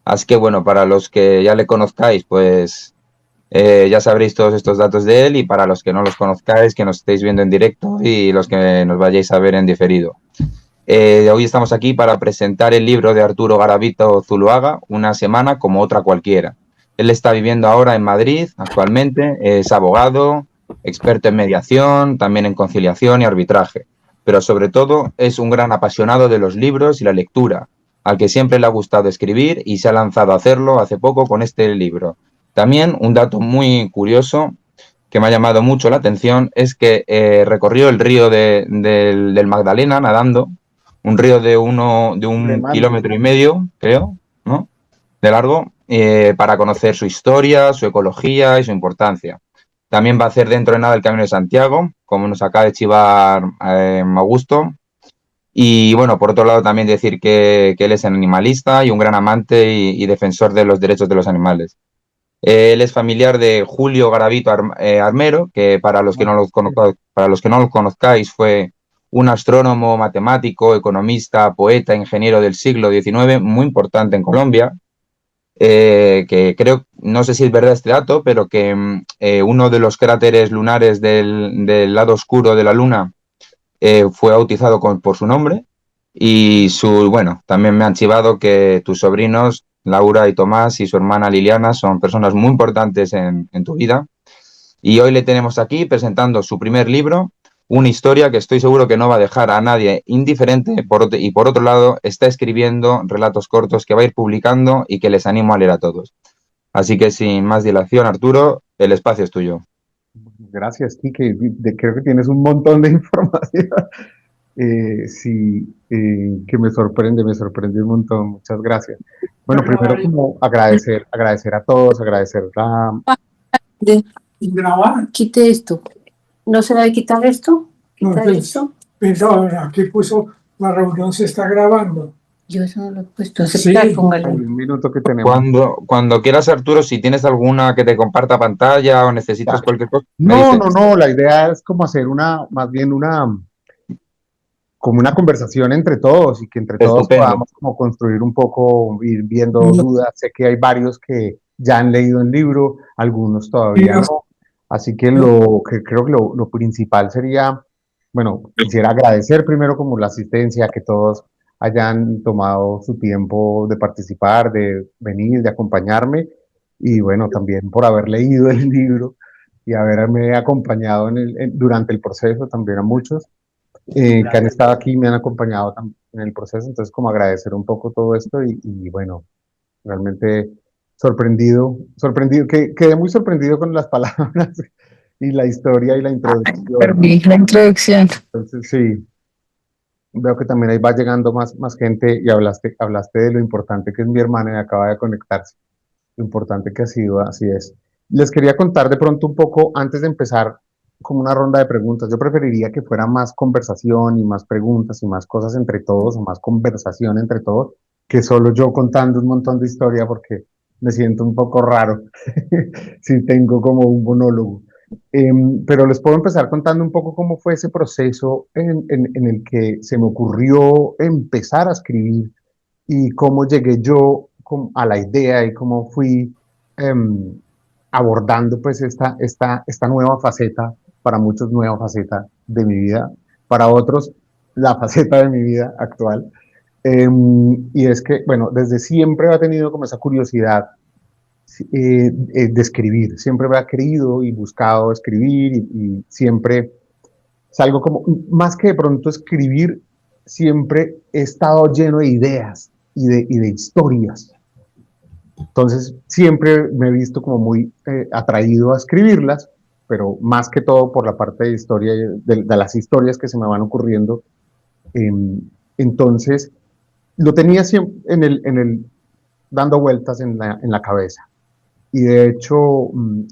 Así que bueno, para los que ya le conozcáis, pues ya sabréis todos estos datos de él, y para los que no los conozcáis, que nos estéis viendo en directo y los que nos vayáis a ver en diferido. Hoy estamos aquí para presentar el libro de Arturo Garavito Zuluaga, Una semana como otra cualquiera. Él está viviendo ahora en Madrid actualmente, es abogado, experto en mediación, también en conciliación y arbitraje, pero sobre todo es un gran apasionado de los libros y la lectura, al que siempre le ha gustado escribir y se ha lanzado a hacerlo hace poco con este libro. También un dato muy curioso que me ha llamado mucho la atención es que recorrió el río del Magdalena nadando, un río de un Remando. kilómetro y medio, creo, ¿no? De largo, para conocer su historia, su ecología y su importancia. También va a hacer dentro de nada el Camino de Santiago, como nos acaba de chivar Augusto. Y bueno, por otro lado también decir que él es animalista y un gran amante y defensor de los derechos de los animales. Él es familiar de Julio Garavito Armero, que para los que no lo conozcáis fue un astrónomo, matemático, economista, poeta, ingeniero del siglo XIX, muy importante en Colombia, que creo, no sé si es verdad este dato, pero que uno de los cráteres lunares del lado oscuro de la Luna fue bautizado por su nombre. Y bueno, también me han chivado que tus sobrinos, Laura y Tomás, y su hermana Liliana, son personas muy importantes en tu vida. Y hoy le tenemos aquí presentando su primer libro, una historia que estoy seguro que no va a dejar a nadie indiferente, y por otro lado está escribiendo relatos cortos que va a ir publicando y que les animo a leer a todos. Así que sin más dilación, Arturo, el espacio es tuyo. Gracias, Kike. Creo que tienes un montón de información. Sí, que me sorprende un montón. Muchas gracias. Bueno, primero como agradecer a todos, agradecer a... de grabar. Quite esto. ¿No se debe quitar esto? No, ¿Quitar esto? Pero aquí puso la reunión se está grabando. Yo eso no lo he puesto. Aceptar, sí. Póngale. Hay un minuto que tenemos. Cuando quieras, Arturo, si tienes alguna que te comparta pantalla o necesitas Ya. cualquier cosa, me No, dices. no, no, la idea es como hacer más bien como una conversación entre todos y que entre todos Estupendo. podamos como construir un poco, ir viendo dudas. Sé que hay varios que ya han leído el libro, algunos todavía no. Así que lo que creo que lo principal sería, bueno, quisiera agradecer primero como la asistencia, que todos hayan tomado su tiempo de participar, de venir, de acompañarme y bueno, también por haber leído el libro y haberme acompañado durante el proceso también a muchos que han estado aquí, me han acompañado en el proceso, entonces como agradecer un poco todo esto y bueno, realmente sorprendido, quedé muy sorprendido con las palabras y la historia y la introducción. Perdí la introducción. Entonces sí, veo que también ahí va llegando más gente y hablaste de lo importante que es mi hermana y acaba de conectarse, lo importante que ha sido, así es. Les quería contar de pronto un poco, antes de empezar, como una ronda de preguntas. Yo preferiría que fuera más conversación y más preguntas y más cosas entre todos, o más conversación entre todos, que solo yo contando un montón de historia, porque me siento un poco raro si tengo como un monólogo. Pero les puedo empezar contando un poco cómo fue ese proceso en el que se me ocurrió empezar a escribir y cómo llegué yo a la idea y cómo fui em, abordando pues esta nueva faceta, para muchos nueva faceta de mi vida, para otros la faceta de mi vida actual. Y es que, bueno, desde siempre he tenido como esa curiosidad de escribir, siempre me ha querido y buscado escribir y siempre es algo como, más que de pronto escribir, siempre he estado lleno de ideas y de historias. Entonces, siempre me he visto como muy atraído a escribirlas, pero más que todo por la parte de historia, de las historias que se me van ocurriendo. Eh, entonces, lo tenía siempre dando vueltas en la cabeza. Y de hecho,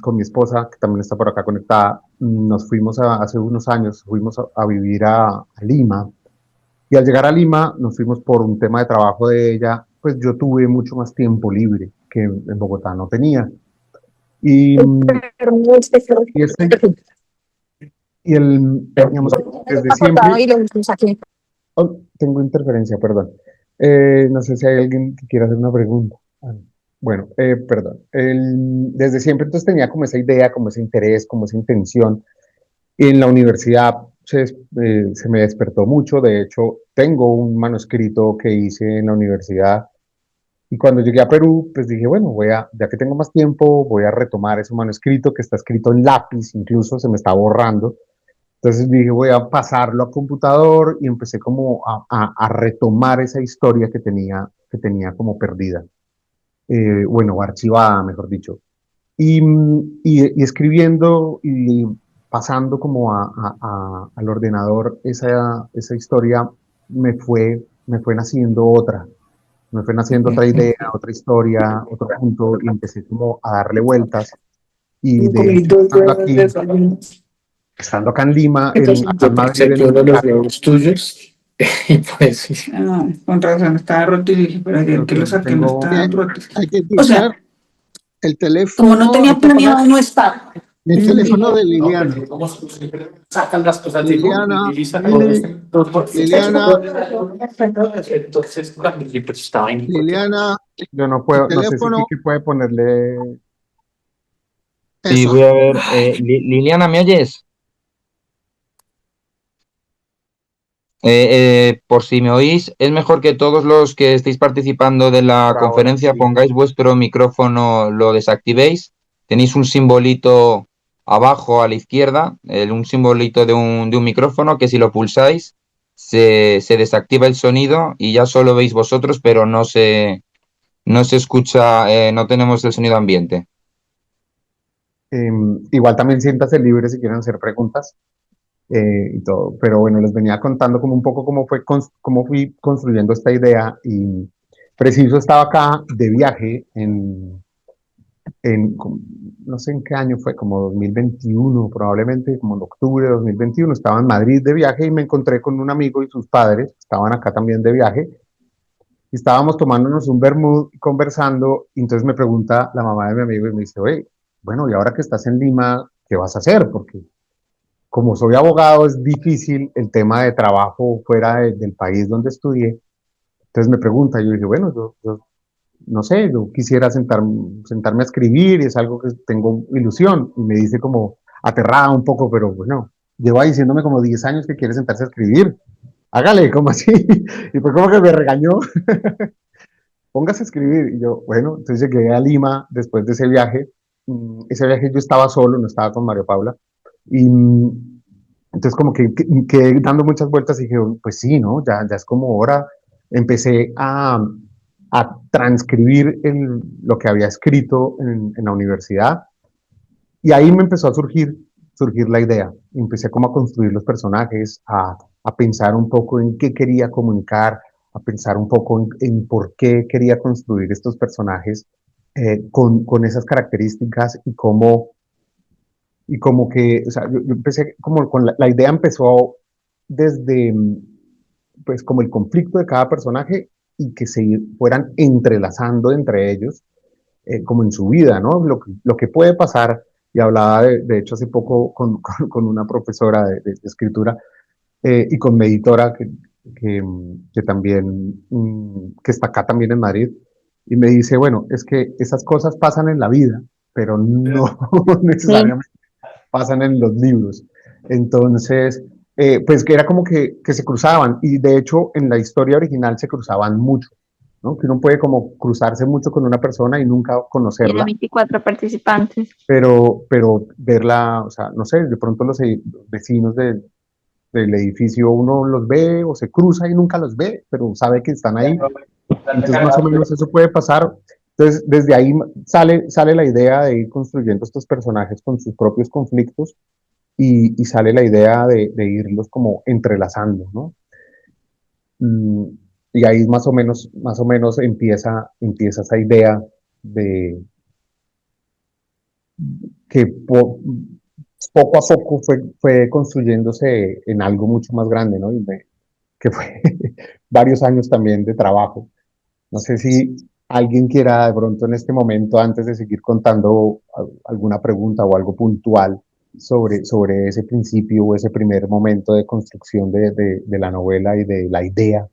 con mi esposa, que también está por acá conectada, nos fuimos hace unos años, fuimos a vivir a Lima. Y al llegar a Lima, nos fuimos por un tema de trabajo de ella, pues yo tuve mucho más tiempo libre que en Bogotá no tenía. Y, y, este, digamos, desde siempre, oh, tengo interferencia, perdón. No sé si hay alguien que quiera hacer una pregunta. Ah, bueno, perdón. Desde siempre entonces tenía como esa idea, como ese interés, como esa intención. En la universidad se me despertó mucho. De hecho, tengo un manuscrito que hice en la universidad. Y cuando llegué a Perú, pues dije, bueno, ya que tengo más tiempo, voy a retomar ese manuscrito que está escrito en lápiz, incluso se me está borrando. Entonces dije, voy a pasarlo a computador y empecé como a retomar esa historia que tenía como perdida, bueno, archivada, mejor dicho. Y escribiendo y pasando como al ordenador esa historia, me fue naciendo otra, me fue naciendo otra idea, otra historia, otro punto, y empecé como a darle vueltas. Y de hecho, estando acá en Lima, acá en Madrid, en Uno el de los teatro, huevos tuyos. Y pues sí. Ah, con razón, estaba roto y dije, pero ayer creo que lo saqué no tengo, estaban rotos. Hay que O sea, indicar el como no teléfono, tenía planeado no estar. el teléfono de No, Liliana. porque como siempre sacan las cosas de Liliana, Lili sacó Lili, Liliana, entonces también pues estaba en Liliana, yo no el puedo, no sé si teléfono, Kike puede ponerle. Sí, eso. voy a ver. Liliana, ¿me oyes? Por si me oís, es mejor que todos los que estéis participando de la Por ahora, conferencia sí. pongáis vuestro micrófono, lo desactivéis. Tenéis un simbolito abajo a la izquierda, un simbolito de un micrófono que si lo pulsáis se desactiva el sonido y ya solo veis vosotros, pero no se escucha, no tenemos el sonido ambiente. Igual también siéntase libre si quieren hacer preguntas y todo. Pero bueno, les venía contando como un poco cómo fui construyendo esta idea y preciso estaba acá de viaje no sé en qué año fue, como 2021 probablemente, como en octubre de 2021. Estaba en Madrid de viaje y me encontré con un amigo y sus padres, estaban acá también de viaje. Y estábamos tomándonos un vermut, conversando, y entonces me pregunta la mamá de mi amigo y me dice, oye, bueno, y ahora que estás en Lima, ¿qué vas a hacer? Porque como soy abogado, es difícil el tema de trabajo fuera del país donde estudié. Entonces me pregunta, yo dije, bueno, yo no sé, yo quisiera sentarme a escribir y es algo que tengo ilusión. Y me dice como aterrada un poco, pero bueno, lleva diciéndome como 10 años que quiere sentarse a escribir. Hágale, como así. Y pues como que me regañó, póngase a escribir. Y yo, bueno, entonces llegué a Lima después de ese viaje. Ese viaje yo estaba solo, no estaba con Mario Paula. Y entonces como que quedé dando muchas vueltas y dije, pues sí, ¿no? Ya es como hora. Empecé a transcribir lo que había escrito en la universidad y ahí me empezó a surgir la idea. Empecé como a construir los personajes, a pensar un poco en qué quería comunicar, a pensar un poco en por qué quería construir estos personajes con esas características y como que, o sea, yo empecé como con la idea empezó desde, pues, como el conflicto de cada personaje y que se fueran entrelazando entre ellos, como en su vida, ¿no? Lo que puede pasar, y hablaba de hecho hace poco con una profesora de escritura y con mi editora que también, que está acá también en Madrid, y me dice, bueno, es que esas cosas pasan en la vida, pero no necesariamente pasan en los libros. Entonces, pues que era como que se cruzaban y de hecho en la historia original se cruzaban mucho, ¿no? Que uno puede como cruzarse mucho con una persona y nunca Tiene conocerla, 24 participantes. pero verla, o sea, no sé, de pronto los vecinos del edificio uno los ve o se cruza y nunca los ve, pero sabe que están ahí. Entonces, más o menos eso puede pasar. Entonces, desde ahí sale la idea de ir construyendo estos personajes con sus propios conflictos y sale la idea de irlos como entrelazando, ¿no? Mm, y ahí más o menos empieza esa idea de que poco a poco fue construyéndose en algo mucho más grande, ¿no? Que fue varios años también de trabajo. No sé si alguien quiera de pronto en este momento, antes de seguir contando alguna pregunta o algo puntual sobre ese principio o ese primer momento de construcción de la novela y de la idea.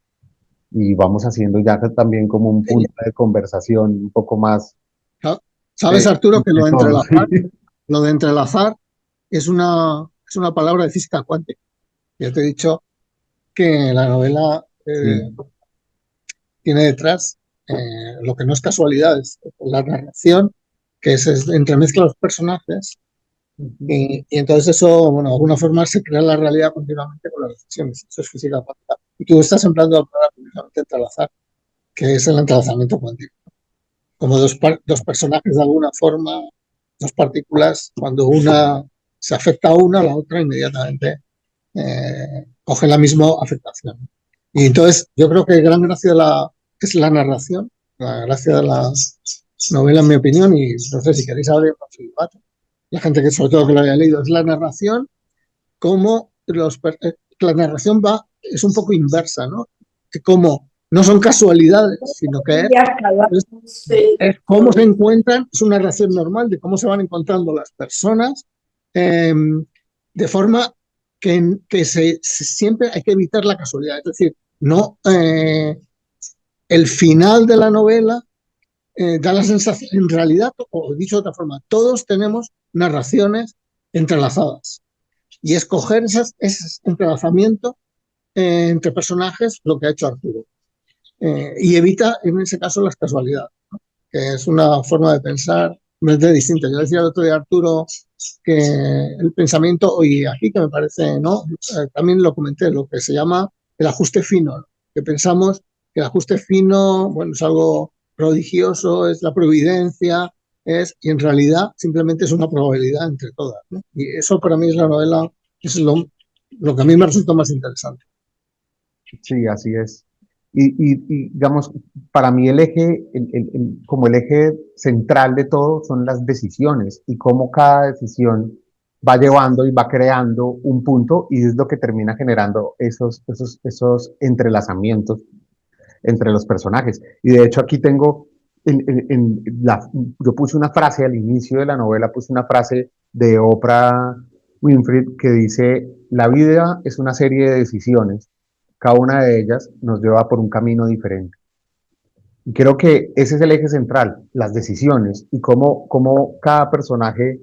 y vamos haciendo ya también como un punto de conversación un poco más ¿Sabes, Arturo, que de todos. lo de entrelazar es una palabra de física cuántica? Ya te he dicho que la novela Sí, tiene detrás lo que no es casualidad, es la narración, que es entremezcla los personajes, y entonces eso, bueno, de alguna forma se crea la realidad continuamente con las decisiones. Eso es física cuántica. Y tú estás empleando la palabra precisamente entrelazar, que es el entrelazamiento cuántico. Como dos personajes de alguna forma, dos partículas, cuando una se afecta a una, la otra inmediatamente coge la misma afectación. Y entonces yo creo que gran gracia es la narración, la gracia de la novela, en mi opinión, y no sé si queréis saber la gente que sobre todo que lo haya leído, es la narración, como la narración es un poco inversa, ¿no? Que como no son casualidades, sino que es cómo se encuentran, es una narración normal de cómo se van encontrando las personas, eh, de forma que siempre hay que evitar la casualidad. Es decir, no el final de la novela da la sensación, en realidad, o dicho de otra forma, todos tenemos narraciones entrelazadas. Y escoger ese entrelazamiento entre personajes, lo que ha hecho Arturo. Y evita, en ese caso, las casualidades, ¿no? Que es una forma de pensar completamente distinta. Yo decía el otro día a Arturo que el pensamiento, y aquí que me parece, ¿no? También lo comenté, lo que se llama el ajuste fino, ¿no? Que pensamos que el ajuste fino, bueno, es algo prodigioso, es la providencia, y en realidad simplemente es una probabilidad entre todas, ¿no? Y eso para mí es la novela, es lo que a mí me resulta más interesante. sí, así es. Digamos, para mí el eje, como el eje central de todo son las decisiones y cómo cada decisión va llevando y va creando un punto y es lo que termina generando esos entrelazamientos entre los personajes. Y de hecho aquí tengo, yo puse una frase al inicio de la novela, puse una frase de Oprah Winfrey que dice, la vida es una serie de decisiones, cada una de ellas nos lleva por un camino diferente. Y creo que ese es el eje central, las decisiones y cómo cada personaje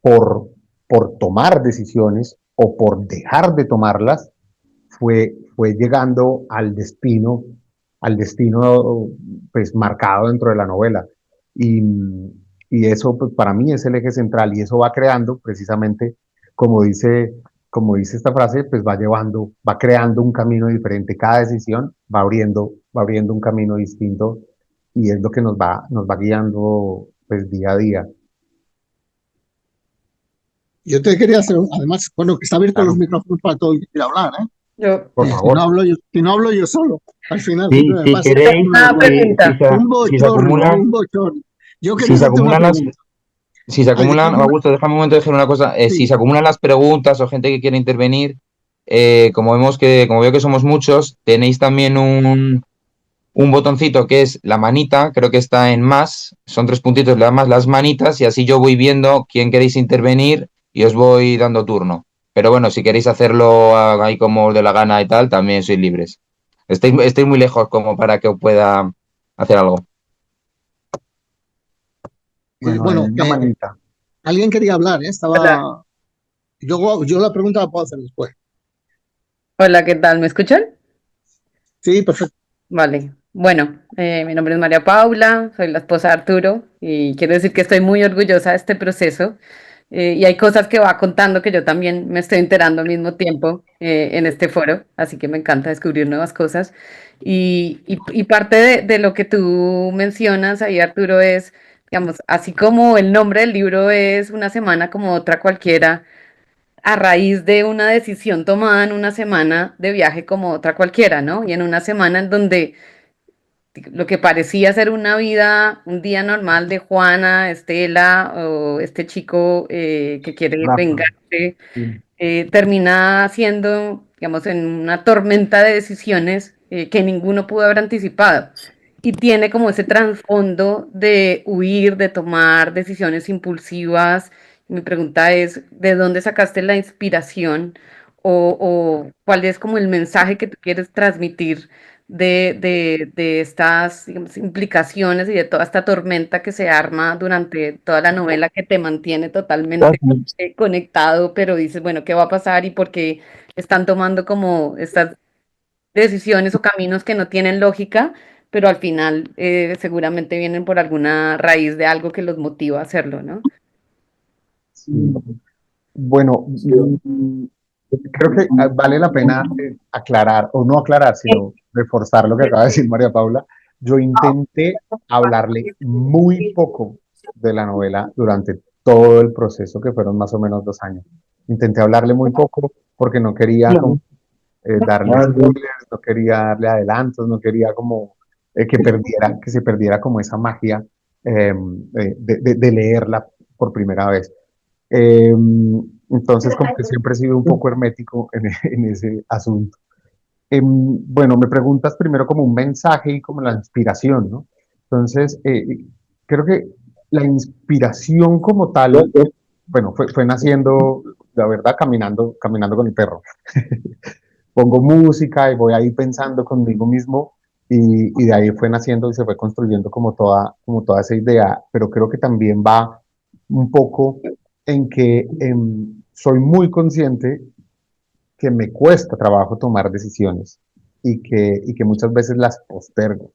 por, por tomar decisiones o por dejar de tomarlas, fue llegando al destino pues marcado dentro de la novela. Y, y eso pues, para mí es el eje central y eso va creando precisamente, como dice, como dice esta frase, pues va llevando, va creando un camino diferente. Cada decisión va abriendo un camino distinto y es lo que nos va guiando pues día a día. Yo te quería hacer, además, bueno, que está abierto los Claro, micrófonos para todo el que quiera hablar, ¿eh? Yo, por favor. Si no hablo yo solo, al final Sí, siempre me si pasa queréis, una pregunta. un si se bochorno, acumulan, un bochorno. Yo si quería se hacerte una acumulan las, pregunta. si se Ay, acumulan, Augusto, déjame un momento decir una cosa. Si sí, se acumulan las preguntas o gente que quiere intervenir, como veo que somos muchos, tenéis también un botoncito que es la manita, creo que está en más, son tres puntitos, le das más las manitas y así yo voy viendo quién queréis intervenir y os voy dando turno. Pero bueno, si queréis hacerlo ahí como os dé la gana y tal, también sois libres. Estoy muy lejos como para que os pueda hacer algo. Bueno, ahí bueno, la manita. alguien quería hablar, ¿eh? Hola, Yo la pregunta la puedo hacer después. hola, ¿qué tal? ¿Me escuchan? Sí, perfecto. Vale. Bueno, mi nombre es María Paula, soy la esposa de Arturo y quiero decir que estoy muy orgullosa de este proceso y hay cosas que va contando que yo también me estoy enterando al mismo tiempo en este foro, así que me encanta descubrir nuevas cosas. Y parte de lo que tú mencionas ahí, Arturo, es, digamos, así como el nombre del libro es Una semana como otra cualquiera, a raíz de una decisión tomada en una semana de viaje como otra cualquiera, ¿no? Y en una semana en donde lo que parecía ser una vida, un día normal de Juana, Estela o este chico que quiere Rafa. vengarse, Sí. termina siendo, digamos, en una tormenta de decisiones que ninguno pudo haber anticipado. Y tiene como ese trasfondo de huir, de tomar decisiones impulsivas. Mi pregunta es, ¿de dónde sacaste la inspiración o cuál es como el mensaje que tú quieres transmitir de estas, digamos, implicaciones y de toda esta tormenta que se arma durante toda la novela que te mantiene totalmente conectado, pero dices, bueno, ¿qué va a pasar y por qué están tomando como estas decisiones o caminos que no tienen lógica, pero al final seguramente vienen por alguna raíz de algo que los motiva a hacerlo, ¿no? Sí. Bueno, creo que vale la pena aclarar, o no aclarar, sino reforzar lo que acaba de decir María Paula. Yo intenté hablarle muy poco de la novela durante todo el proceso, que fueron más o menos 2 años. Intenté hablarle muy poco porque no quería como, darle spoilers, no quería darle adelantos, no quería como que se perdiera como esa magia de leerla por primera vez. Eh, entonces, como que siempre he sido un poco hermético en ese asunto. Bueno, me preguntas primero como un mensaje y como la inspiración, ¿no? Entonces, creo que la inspiración como tal, bueno, fue naciendo, la verdad, caminando con el perro. Pongo música y voy ahí pensando conmigo mismo y de ahí fue naciendo y se fue construyendo como toda esa idea, pero creo que también va un poco en que soy muy consciente que me cuesta trabajo tomar decisiones y que muchas veces las postergo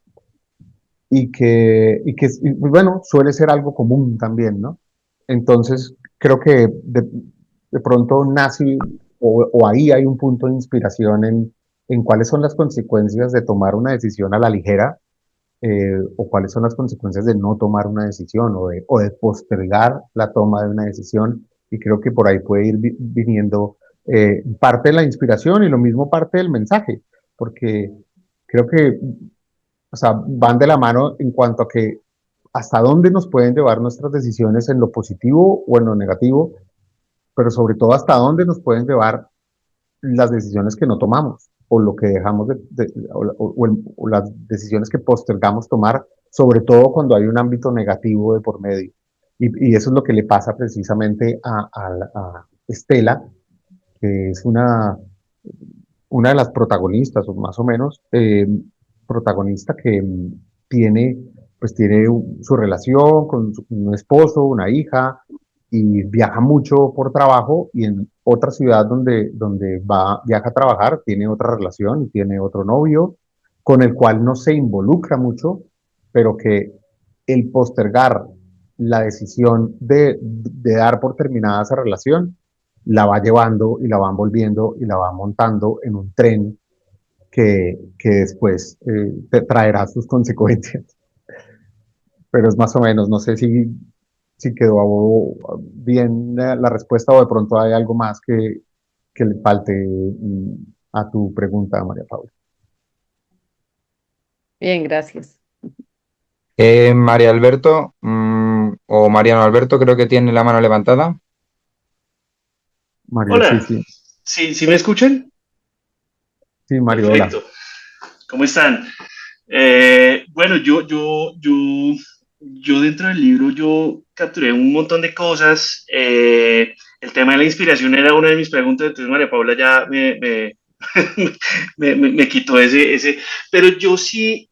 bueno, suele ser algo común también, ¿no? Entonces, creo que de pronto nace o ahí hay un punto de inspiración en cuáles son las consecuencias de tomar una decisión a la ligera o cuáles son las consecuencias de no tomar una decisión o de postergar la toma de una decisión. Y creo que por ahí puede ir viniendo parte de la inspiración y lo mismo parte del mensaje, porque creo que, o sea, van de la mano en cuanto a que hasta dónde nos pueden llevar nuestras decisiones en lo positivo o en lo negativo, pero sobre todo hasta dónde nos pueden llevar las decisiones que no tomamos o lo que dejamos o las decisiones que postergamos tomar, sobre todo cuando hay un ámbito negativo de por medio. Y eso es lo que le pasa precisamente a Estela, que es una de las protagonistas, o más o menos, protagonista que tiene, pues tiene su relación con un esposo, una hija, y viaja mucho por trabajo y en otra ciudad donde viaja a trabajar, tiene otra relación y tiene otro novio con el cual no se involucra mucho, pero que el postergar la decisión de dar por terminada esa relación la va llevando y la va envolviendo y la va montando en un tren que después te traerá sus consecuencias. Pero es más o menos, no sé si quedó bien la respuesta o de pronto hay algo más que le falte a tu pregunta, María Paula. Bien, gracias. María Alberto o Mariano Alberto creo que tiene la mano levantada. Mario, sí, Hola, sí. ¿sí me escuchan? Sí, Mario, hola. Perfecto. ¿Cómo están? Bueno, yo dentro del libro yo capturé un montón de cosas. El tema de la inspiración era una de mis preguntas, entonces María Paula ya me quitó ese. Pero yo sí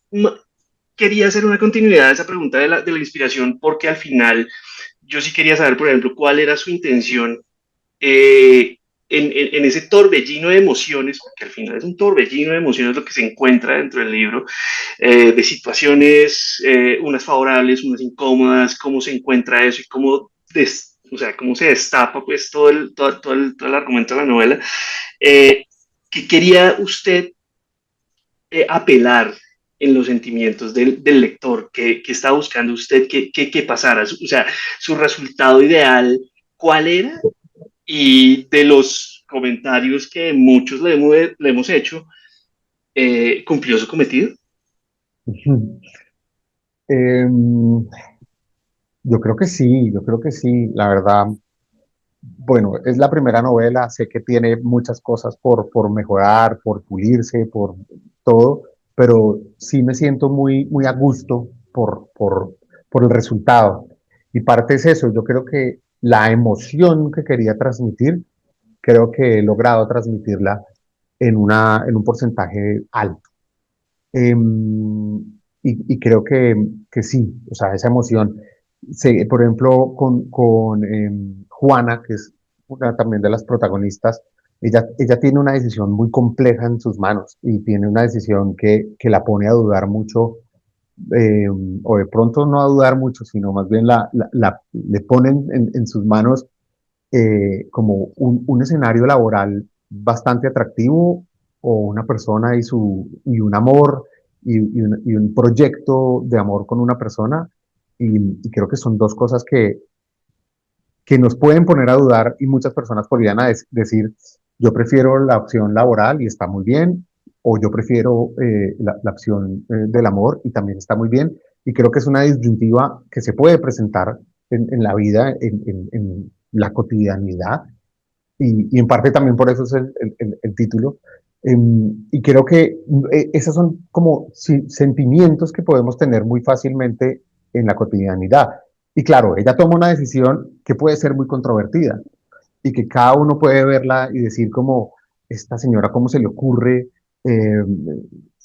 quería hacer una continuidad de esa pregunta de la inspiración, porque al final yo sí quería saber, por ejemplo, cuál era su intención eh, en ese torbellino de emociones, porque al final es un torbellino de emociones lo que se encuentra dentro del libro, de situaciones, unas favorables, unas incómodas, cómo se encuentra eso y o sea, cómo se destapa pues todo el argumento de la novela. ¿Qué quería usted apelar en los sentimientos del lector? ¿Qué está buscando usted que pasara? O sea, su resultado ideal, ¿cuál era? Y de los comentarios que muchos le hemos hecho, ¿cumplió su cometido? Em, yo creo que sí, la verdad. Bueno, es la primera novela, sé que tiene muchas cosas por mejorar, por pulirse, por todo, pero sí me siento muy a gusto por el resultado. Y parte es eso, yo creo que la emoción que quería transmitir, creo que he logrado transmitirla en un porcentaje alto. Y creo que sí, o sea, esa emoción. Por ejemplo, con Juana, que es una también de las protagonistas, ella tiene una decisión muy compleja en sus manos y tiene una decisión que la pone a dudar mucho, o de pronto no a dudar mucho, sino más bien le ponen en sus manos como un escenario laboral bastante atractivo o una persona y un amor y un proyecto de amor con una persona. Y creo que son dos cosas que nos pueden poner a dudar y muchas personas podrían decir, yo prefiero la opción laboral y está muy bien, o yo prefiero la opción del amor y también está muy bien. Y creo que es una disyuntiva que se puede presentar en la vida, en la cotidianidad, y en parte también por eso es el título. Y creo que esos son como sentimientos que podemos tener muy fácilmente en la cotidianidad. Y claro, ella toma una decisión que puede ser muy controvertida y que cada uno puede verla y decir como, esta señora, ¿cómo se le ocurre eh,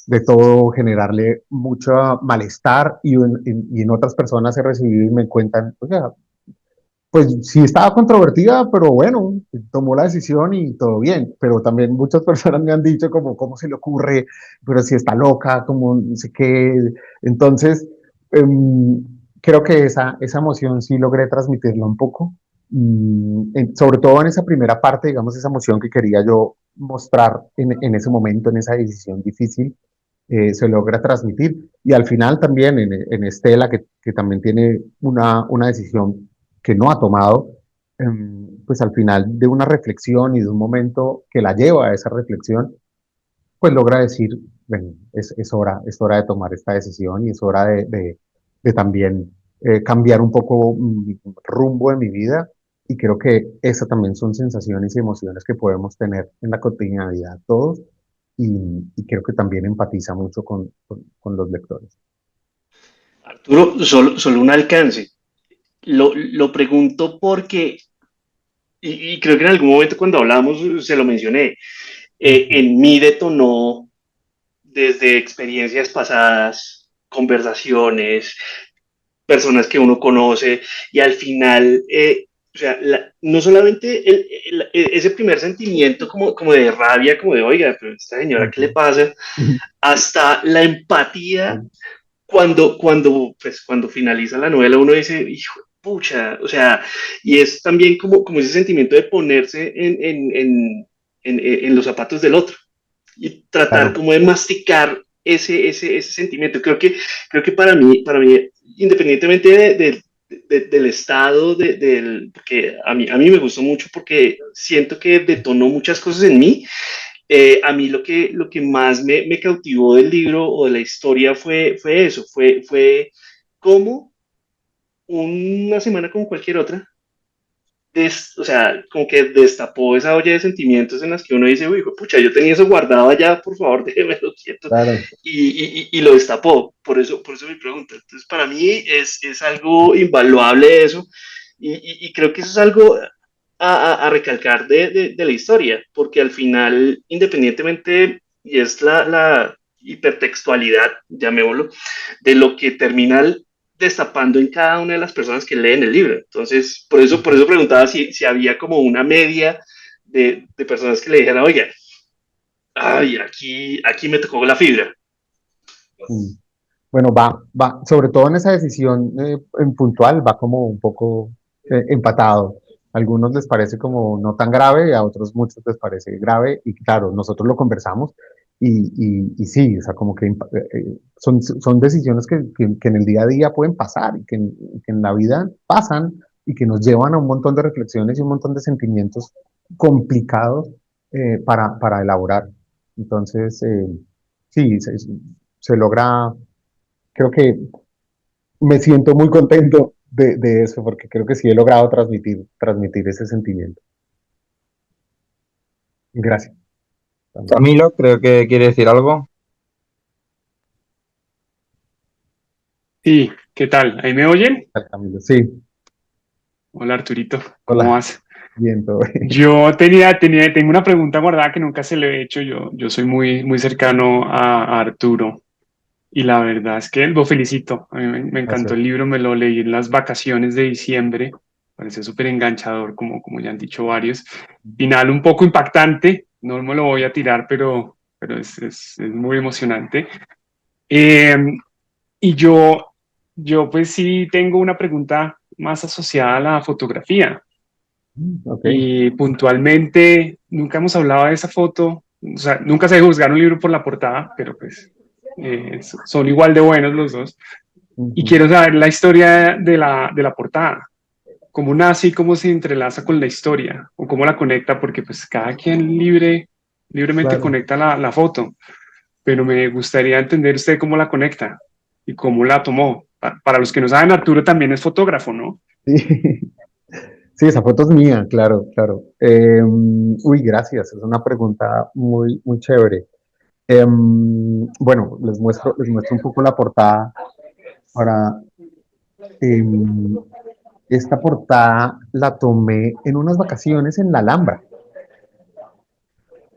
de todo generarle mucho malestar? Y en otras personas he recibido y me cuentan, o sea, pues sí estaba controvertida, pero bueno, tomó la decisión y todo bien. Pero también muchas personas me han dicho como, ¿cómo se le ocurre? Pero si está loca, como no sé qué. Entonces, creo que esa emoción sí logré transmitirla un poco. Sobre todo en esa primera parte, digamos, esa emoción que quería yo mostrar en ese momento, en esa decisión difícil, se logra transmitir. Y al final también en Estela, que también tiene una decisión que no ha tomado, pues al final de una reflexión y de un momento que la lleva a esa reflexión, pues logra decir, bueno, es hora de tomar esta decisión y es hora de también cambiar un poco mi rumbo de mi vida. Y creo que esas también son sensaciones y emociones que podemos tener en la cotidianidad todos y creo que también empatiza mucho con los lectores. Arturo, solo un alcance. Lo pregunto porque, y creo que en algún momento cuando hablamos se lo mencioné, en mí detonó desde experiencias pasadas, conversaciones, personas que uno conoce y al final, o sea, no solamente ese primer sentimiento como de rabia, como de, oiga, pero esta señora, ¿qué le pasa? Hasta la empatía cuando finaliza la novela, uno dice, hijo, pucha, o sea, y es también como ese sentimiento de ponerse en los zapatos del otro y tratar Claro. como de masticar ese sentimiento. Creo que para mí, independientemente del estado, porque a mí me gustó mucho porque siento que detonó muchas cosas en mí. A mí lo que más me cautivó del libro o de la historia fue eso, fue como una semana como cualquier otra, o sea, como que destapó esa olla de sentimientos en las que uno dice, uy, pucha, yo tenía eso guardado allá, por favor, déjemelo quieto, Claro. y lo destapó, por eso mi pregunta. Entonces, para mí es algo invaluable eso, y creo que eso es algo a recalcar de la historia, porque al final, independientemente, y es la hipertextualidad, llamémoslo, de lo que termina destapando en cada una de las personas que leen el libro. Entonces, por eso preguntaba si había como una media de personas que le dijeran, oiga, ay, aquí me tocó la fibra. Mm. Bueno, sobre todo en esa decisión en puntual, va como un poco empatado. A algunos les parece como no tan grave, a otros muchos les parece grave, y claro, nosotros lo conversamos, y sí, o sea, como que son decisiones que en el día a día pueden pasar, y que en la vida pasan, y que nos llevan a un montón de reflexiones y un montón de sentimientos complicados para elaborar. Entonces, sí, se logra. Creo que me siento muy contento de eso, porque creo que sí he logrado transmitir ese sentimiento. Gracias. También. Camilo, creo que quiere decir algo. Sí, ¿qué tal? ¿Ahí me oyen? Camilo. Sí, Hola Arturito, ¿cómo hola, vas? bien, todo bien. Yo tengo una pregunta guardada que nunca se le he hecho. Yo soy muy cercano a Arturo. y la verdad es que lo felicito. A mí me encantó Gracias. el libro, me lo leí en las vacaciones de diciembre. Parece súper enganchador, como ya han dicho varios. Final un poco impactante, no me lo voy a tirar, pero es muy emocionante. Eh, y yo pues sí tengo una pregunta más asociada a la fotografía. Ok, Y puntualmente, nunca hemos hablado de esa foto, o sea, nunca se debe juzgar un libro por la portada, pero pues son igual de buenos los dos. Y ujú, quiero saber la historia de la portada, cómo nace y cómo se entrelaza con la historia, o cómo la conecta, porque pues cada quien libremente claro. conecta la foto, pero me gustaría entender usted cómo la conecta y cómo la tomó. Para los que no saben, Arturo también es fotógrafo, ¿no? Sí. Sí, esa foto es mía, claro, claro. Uy, gracias, es una pregunta muy, muy chévere. Bueno, les muestro un poco la portada. Ahora, em, esta portada la tomé en unas vacaciones en la Alhambra.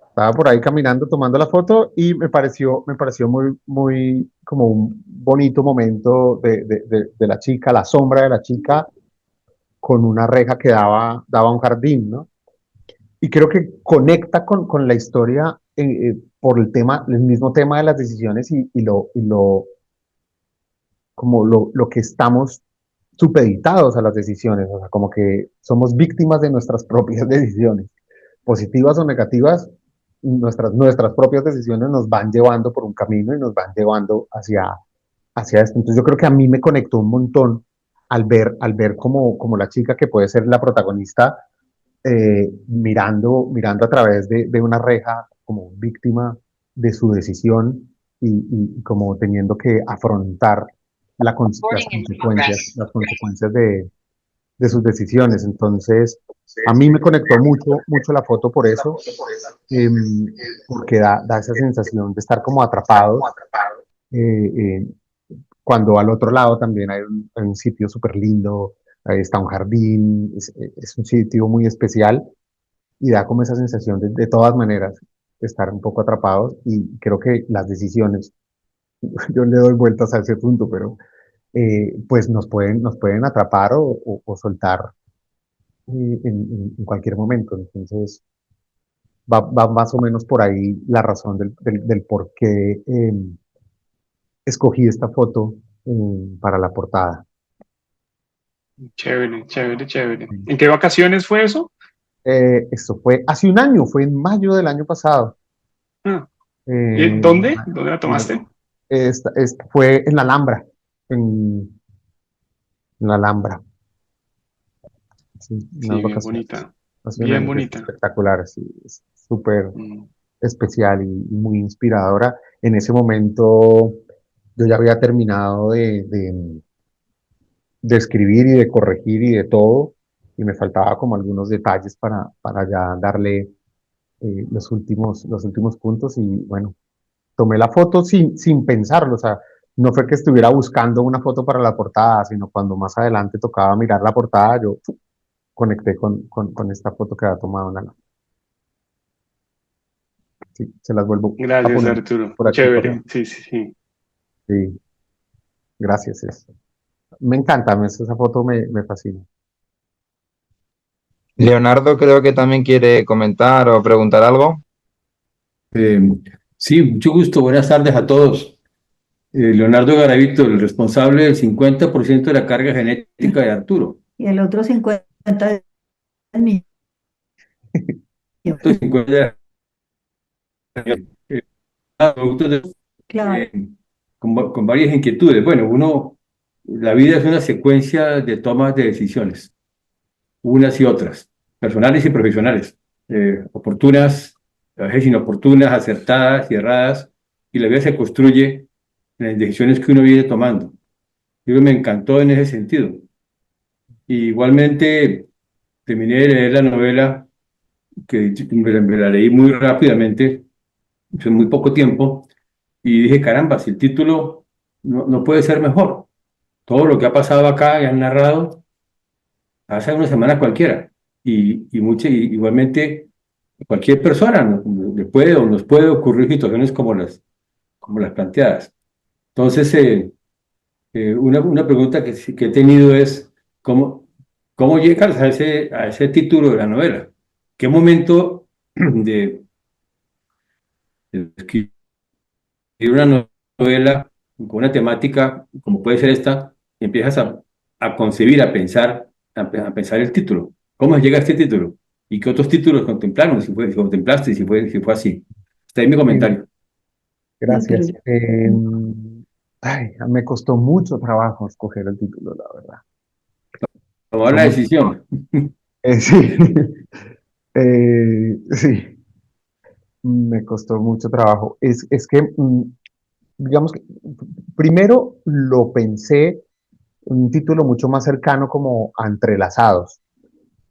Estaba por ahí caminando, tomando la foto y me pareció muy, muy como un bonito momento de la chica, la sombra de la chica con una reja que daba a un jardín, ¿no? Y creo que conecta con la historia por el mismo tema de las decisiones como lo que estamos supeditados a las decisiones, o sea, como que somos víctimas de nuestras propias decisiones, positivas o negativas, nuestras propias decisiones nos van llevando por un camino y nos van llevando hacia esto. Entonces yo creo que a mí me conectó un montón al ver como la chica que puede ser la protagonista mirando a través de una reja como víctima de su decisión y como teniendo que afrontar las consecuencias de sus decisiones. Entonces, a mí me conectó mucho, mucho la foto por eso, porque da esa sensación de estar como atrapados, eh, eh, cuando al otro lado también hay un sitio súper lindo, ahí está un jardín, es un sitio muy especial y da como esa sensación de todas maneras de estar un poco atrapados y creo que las decisiones, yo le doy vueltas a ese punto, pero pues nos pueden atrapar o soltar en cualquier momento. Entonces va más o menos por ahí la razón del por qué escogí esta foto para la portada. Chévere, chévere, chévere. ¿En qué vacaciones fue eso? Esto fue hace un año, fue en mayo del año pasado. Ah, Eh, ¿dónde? ¿Dónde la ma- tomaste? fue en la Alhambra, en la Alhambra, sí, unas Sí, bien vacaciones bonita, hace un bien año que es bonita. espectacular, sí, es súper Mm, especial y muy inspiradora. En ese momento yo ya había terminado de escribir y de corregir y de todo, y me faltaba como algunos detalles para ya darle los últimos puntos y bueno, tomé la foto sin pensarlo, o sea, no fue que estuviera buscando una foto para la portada, sino cuando más adelante tocaba mirar la portada, yo conecté con esta foto que había tomado una. Sí, se las vuelvo a gracias, poner Arturo. por aquí, Chévere, sí, sí, sí. sí, gracias. Me encanta, esa foto me fascina. Leonardo creo que también quiere comentar o preguntar algo. Eh, sí, mucho gusto. Buenas tardes a todos. Leonardo Garavito, el responsable del 50% de la carga genética de Arturo. Y el otro 50 es mío. 50 eh, productos Claro. con varias inquietudes. Bueno, la vida es una secuencia de tomas de decisiones, unas y otras, personales y profesionales, oportunas, a veces inoportunas, acertadas y erradas, y la vida se construye en las decisiones que uno viene tomando. Yo me encantó en ese sentido. Y igualmente terminé de leer la novela, que me la leí muy rápidamente, en muy poco tiempo, y dije, caramba, si el título no puede ser mejor. Todo lo que ha pasado acá y han narrado hace una semana cualquiera. Igualmente, cualquier persona le puede o nos puede ocurrir situaciones como las planteadas. Entonces, una pregunta que he tenido es, ¿cómo llegas a ese título de la novela? ¿Qué momento de escribir una novela con una temática como puede ser esta, empiezas a concebir, a pensar el título? ¿Cómo llega a este título? ¿Y qué otros títulos contemplaron? Si contemplaste, si fue así. Está ahí mi comentario. Gracias. Ay, me costó mucho trabajo escoger el título, la verdad. Tomar la decisión. Sí, sí, me costó mucho trabajo. Es que, digamos que primero lo pensé un título mucho más cercano como a entrelazados,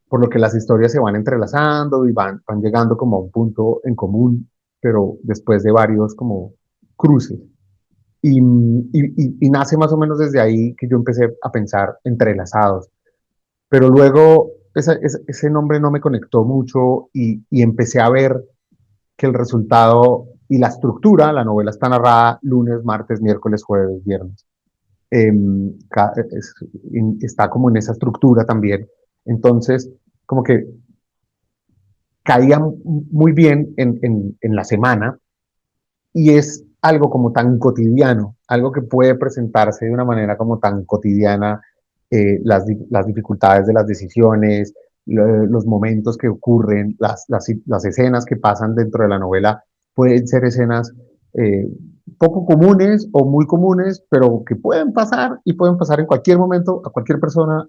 por lo que las historias se van entrelazando y van llegando como a un punto en común, pero después de varios como cruces. Y nace más o menos desde ahí que yo empecé a pensar entrelazados. Pero luego ese nombre no me conectó mucho y empecé a ver que el resultado y la estructura, la novela está narrada lunes, martes, miércoles, jueves, viernes. Está como en esa estructura también. Entonces, como que caía muy bien en la semana y es algo como tan cotidiano, algo que puede presentarse de una manera como tan cotidiana, las dificultades de las decisiones, los momentos que ocurren, las escenas que pasan dentro de la novela, pueden ser escenas poco comunes o muy comunes, pero que pueden pasar y pueden pasar en cualquier momento a cualquier persona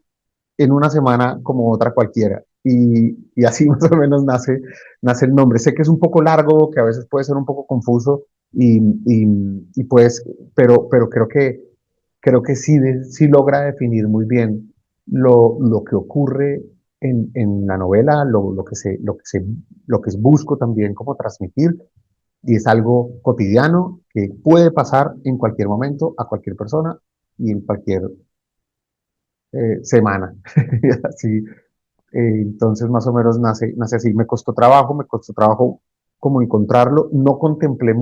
en una semana como otra cualquiera. Y así más o menos nace el nombre. Sé que es un poco largo, que a veces puede ser un poco confuso, y, pues, pero creo que sí, sí logra definir muy bien lo que ocurre en la novela, lo que busco también como transmitir, y es algo cotidiano que puede pasar en cualquier momento a cualquier persona y en cualquier semana. Así, entonces, más o menos nace así. Me costó trabajo como encontrarlo. No contemplé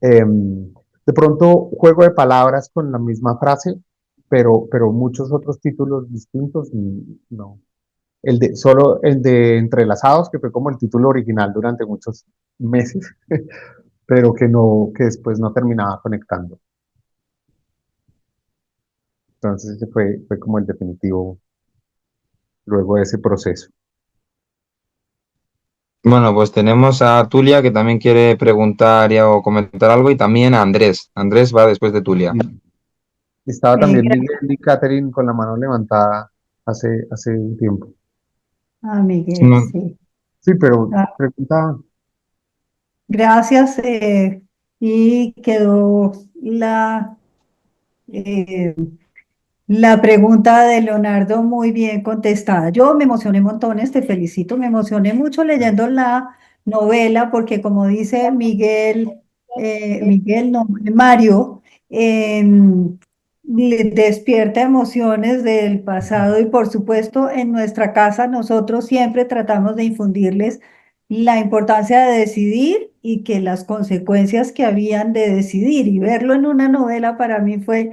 de pronto juego de palabras con la misma frase, pero muchos otros títulos distintos, no. Solo el de Entrelazados, que fue como el título original durante muchos meses, pero que después no terminaba conectando. Entonces, ese fue como el definitivo luego de ese proceso. Bueno, pues tenemos a Tulia que también quiere preguntar o comentar algo y también a Andrés. Andrés va después de Tulia. Estaba también Miguel y Catherine con la mano levantada hace un tiempo. Miguel, No, sí. Sí, pero Ah, preguntaba. gracias. Y quedó eh, la pregunta de Leonardo muy bien contestada. Yo me emocioné montones, te felicito, me emocioné mucho leyendo la novela porque como dice Miguel, no, Mario, le despierta emociones del pasado y por supuesto en nuestra casa nosotros siempre tratamos de infundirles la importancia de decidir y que las consecuencias que habían de decidir y verlo en una novela para mí fue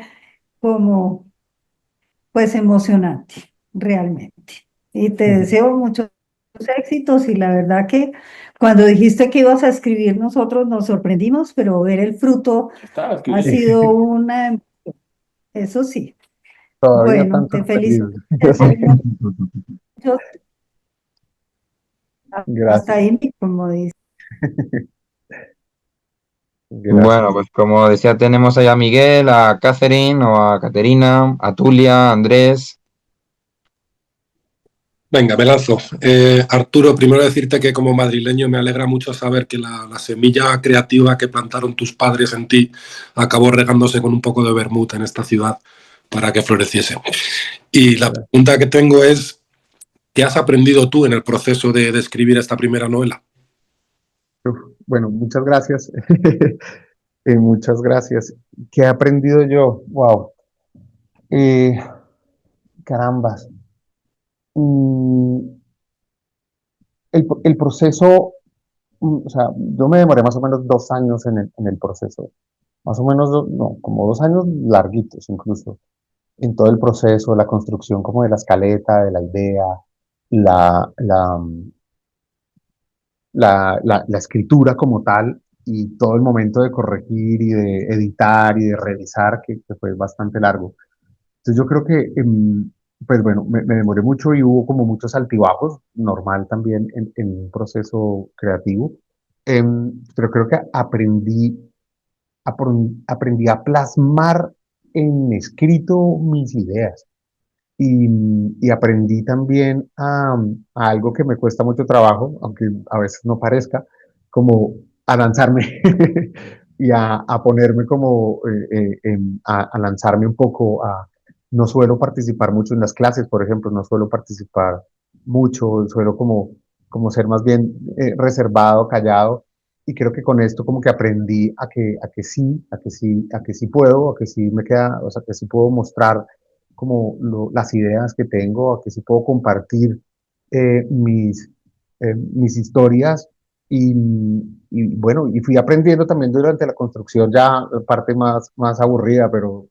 como pues emocionante, realmente. Y te deseo muchos éxitos y la verdad que cuando dijiste que ibas a escribir nosotros nos sorprendimos, pero ver el fruto Estaba ha escribiendo. sido una, eso sí. Todavía Bueno, están te felicito. sorprendidos. Te deseo mucho. Hasta Gracias, ahí, como dice. gracias. bueno, pues como decía, tenemos ahí a Miguel, a Catherine o a Caterina, a Tulia, a Andrés. Venga, me lanzo. Arturo, primero decirte que como madrileño me alegra mucho saber que la semilla creativa que plantaron tus padres en ti acabó regándose con un poco de vermut en esta ciudad para que floreciese. Y la pregunta que tengo es, ¿qué has aprendido tú en el proceso de escribir esta primera novela? Uf, bueno, muchas gracias. Muchas gracias. ¿Qué he aprendido yo? Wow. Eh, carambas. Mm, el proceso, o sea, yo me demoré más o menos 2 años en el proceso. más o menos, no, como 2 años larguitos incluso, en todo el proceso, la construcción como de la escaleta, de la idea, la, la, la escritura como tal y todo el momento de corregir y de editar y de revisar, que fue bastante largo. Entonces yo creo que, pues bueno, me demoré mucho y hubo como muchos altibajos, normal también en un proceso creativo. Pero creo que aprendí a plasmar en escrito mis ideas y aprendí también a algo que me cuesta mucho trabajo, aunque a veces no parezca, como a lanzarme y a ponerme como a lanzarme un poco. No suelo participar mucho en las clases, por ejemplo, no suelo participar mucho, suelo como ser más bien reservado, callado. Y creo que con esto como que aprendí a que sí puedo, a que sí me queda, o sea, que sí puedo mostrar como las ideas que tengo, a que sí puedo compartir mis historias y bueno, y fui aprendiendo también durante la construcción, ya la parte más aburrida, pero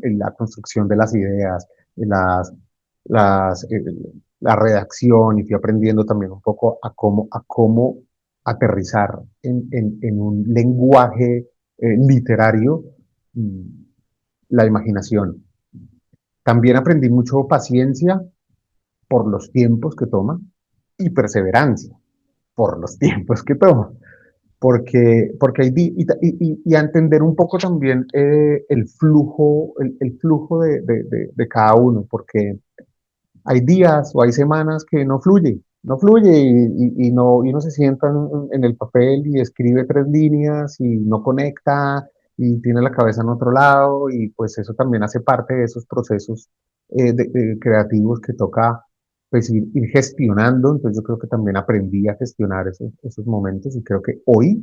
en la construcción de las ideas, en las, eh, la redacción, y fui aprendiendo también un poco a cómo aterrizar en un lenguaje literario mm, la imaginación. También aprendí mucho paciencia por los tiempos que toma y perseverancia por los tiempos que toma. Porque y a entender un poco también el flujo de cada uno, porque hay días o hay semanas que no fluye y uno se sienta en el papel y escribe 3 líneas y no conecta y tiene la cabeza en otro lado y pues eso también hace parte de esos procesos creativos que toca pues ir gestionando. Entonces yo creo que también aprendí a gestionar esos momentos y creo que hoy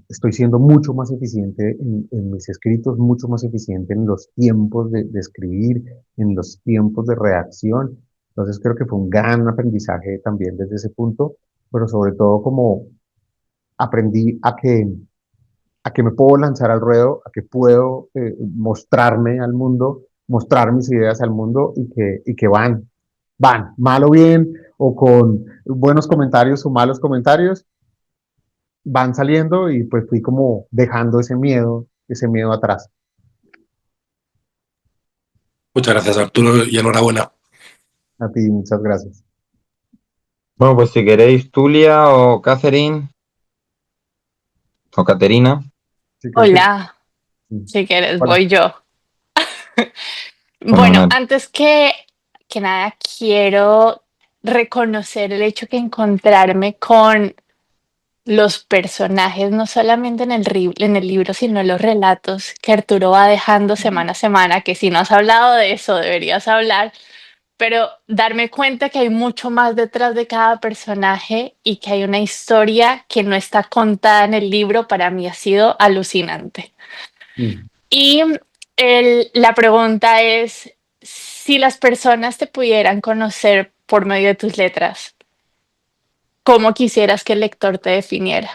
estoy siendo mucho más eficiente en mis escritos, mucho más eficiente en los tiempos de escribir, en los tiempos de redacción. Entonces creo que fue un gran aprendizaje también desde ese punto, pero sobre todo como aprendí a que me puedo lanzar al ruedo, a que puedo mostrarme al mundo, mostrar mis ideas al mundo y que van, mal o bien, o con buenos comentarios o malos comentarios, van saliendo y pues fui como dejando ese miedo atrás. Muchas gracias, Arturo, y enhorabuena. A ti, muchas gracias. Bueno, pues si queréis, Tulia o Catherine o Caterina. Sí, creo que Hola, sí. si quieres, Hola. voy yo. Bueno, Fenomenal. antes que nada, quiero reconocer el hecho que encontrarme con los personajes, no solamente en el libro, sino en los relatos que Arturo va dejando semana a semana, que si no has hablado de eso, deberías hablar, pero darme cuenta que hay mucho más detrás de cada personaje y que hay una historia que no está contada en el libro, para mí ha sido alucinante. Mm. Y la pregunta es, si las personas te pudieran conocer por medio de tus letras, ¿cómo quisieras que el lector te definiera?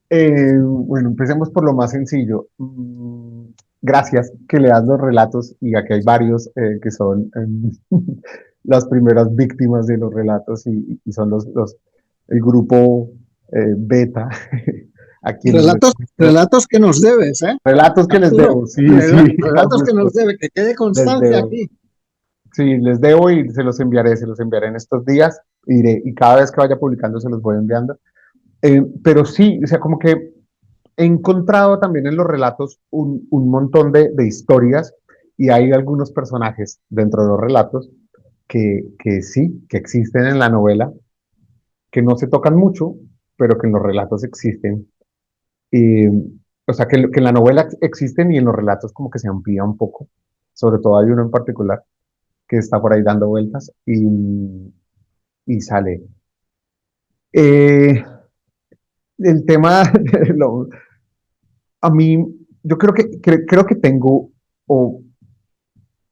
Bueno, empecemos por lo más sencillo. Gracias que le das los relatos y aquí hay varios que son las primeras víctimas de los relatos y son el grupo beta a quienes les muestro Relatos que nos debes, ¿eh? relatos que les Arturo, debo. Sí, sí, relatos que nos justo, debe, que quede les constancia debo. aquí. Sí, les debo y se los enviaré en estos días y cada vez que vaya publicando se los voy enviando. Pero sí, o sea, como que he encontrado también en los relatos un montón de historias y hay algunos personajes dentro de los relatos que sí, que existen en la novela, que no se tocan mucho, pero que en los relatos existen. Y, o sea, que en la novela existen y en los relatos como que se amplía un poco. Sobre todo hay uno en particular que está por ahí dando vueltas y sale. Eh, el tema, lo- a mí, yo creo que tengo, o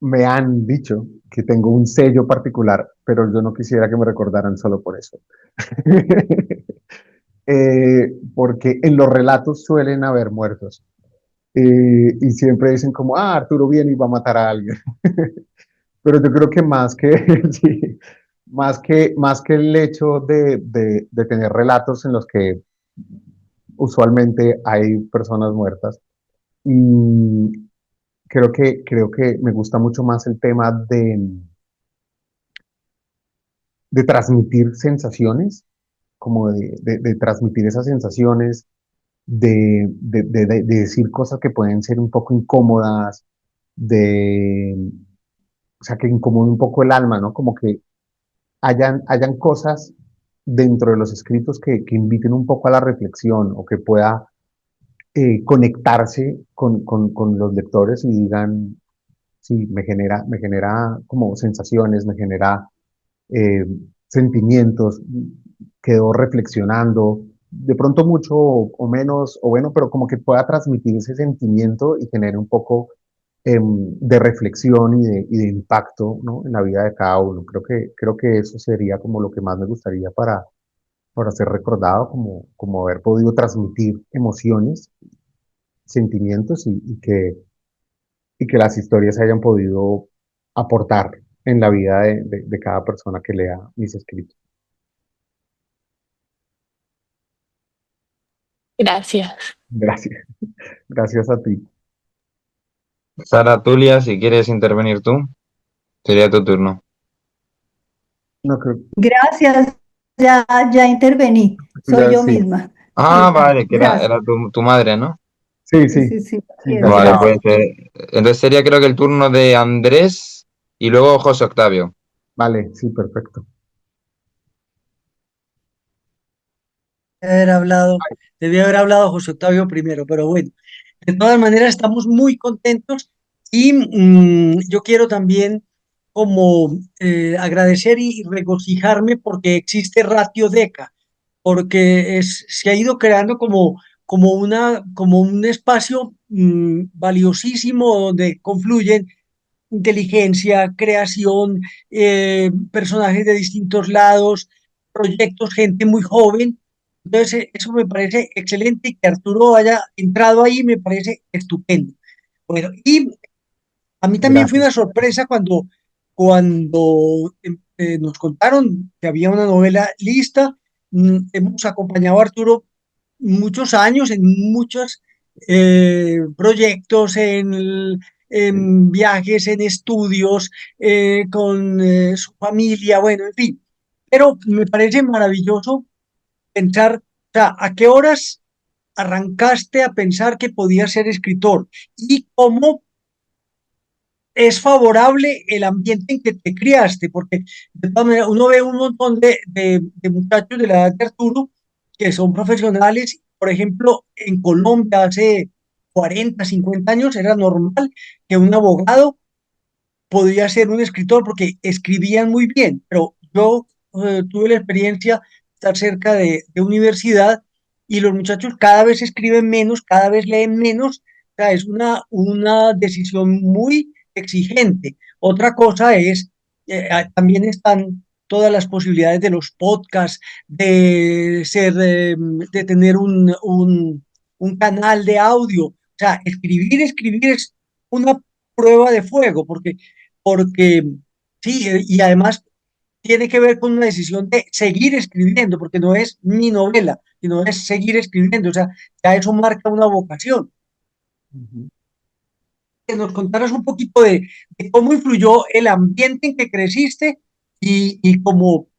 me han dicho que tengo un sello particular, pero yo no quisiera que me recordaran solo por eso. Porque en los relatos suelen haber muertos. Y siempre dicen como, ah, Arturo viene y va a matar a alguien. Pero yo creo que más que, sí, más que el hecho de tener relatos en los que usualmente hay personas muertas, y creo que me gusta mucho más el tema de transmitir sensaciones, como de transmitir esas sensaciones, de decir cosas que pueden ser un poco incómodas, o sea, que incomode un poco el alma, ¿no? Como que hayan cosas dentro de los escritos que inviten un poco a la reflexión o que pueda conectarse con los lectores y digan, sí, me genera como sensaciones, me genera eh, sentimientos, quedó reflexionando, de pronto mucho o menos, o bueno, pero como que pueda transmitir ese sentimiento y tener un poco de reflexión y de impacto, ¿no? En la vida de cada uno. Creo que eso sería como lo que más me gustaría para ser recordado, como haber podido transmitir emociones, sentimientos y que las historias hayan podido aportar en la vida de cada persona que lea mis escritos. Gracias. Gracias, gracias a ti. Sara Tulia, si quieres intervenir tú, sería tu turno. No creo, Gracias, ya intervení, soy ya yo sí, misma. Ah, Sí, vale, que gracias. era tu madre, ¿no? sí, Sí, sí, sí, sí, sí, así es, Vale, gracias. gracias. pues entonces sería creo que el turno de Andrés y luego José Octavio. Vale, sí, perfecto. Haber hablado, debía haber hablado José Octavio primero, pero bueno, de todas maneras estamos muy contentos y yo quiero también como agradecer y regocijarme porque existe Ratio Deca, porque se ha ido creando como un espacio valiosísimo donde confluyen inteligencia, creación, personajes de distintos lados, proyectos, gente muy joven. Entonces, eso me parece excelente y que Arturo haya entrado ahí me parece estupendo. Bueno, y a mí también fue Gracias. una sorpresa cuando nos contaron que había una novela lista. Hemos acompañado a Arturo muchos años en muchos proyectos, en viajes, en estudios, con su familia, bueno, en fin. Pero me parece maravilloso pensar, o sea, ¿a qué horas arrancaste a pensar que podías ser escritor? Y cómo es favorable el ambiente en que te criaste, porque de todas maneras uno ve un montón de muchachos de la edad de Arturo que son profesionales. Por ejemplo, en Colombia hace 40, 50 años era normal que un abogado podía ser un escritor porque escribían muy bien, pero yo tuve la experiencia de estar cerca de universidad y los muchachos cada vez escriben menos, cada vez leen menos, o sea, es una decisión muy exigente. Otra cosa es, también están todas las posibilidades de los podcasts, de tener un canal de audio. O sea, escribir es una prueba de fuego, porque sí, y además tiene que ver con una decisión de seguir escribiendo, porque no es mi novela, sino es seguir escribiendo, o sea, ya eso marca una vocación. Ujú. Que nos contaras un poquito de cómo influyó el ambiente en que creciste y cómo,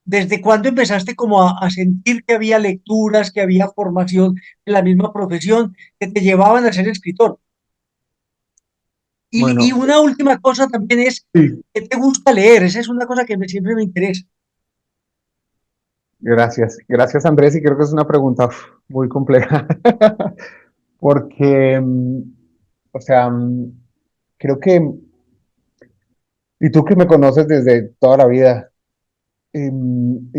desde cuándo empezaste como a sentir que había lecturas, que había formación en la misma profesión que te llevaban a ser escritor. Y Bueno, una última cosa también es, sí, ¿qué te gusta leer? Esa es una cosa que siempre me interesa. gracias. Gracias, Andrés, y creo que es una pregunta muy compleja, porque, o sea, creo que, y tú que me conoces desde toda la vida, y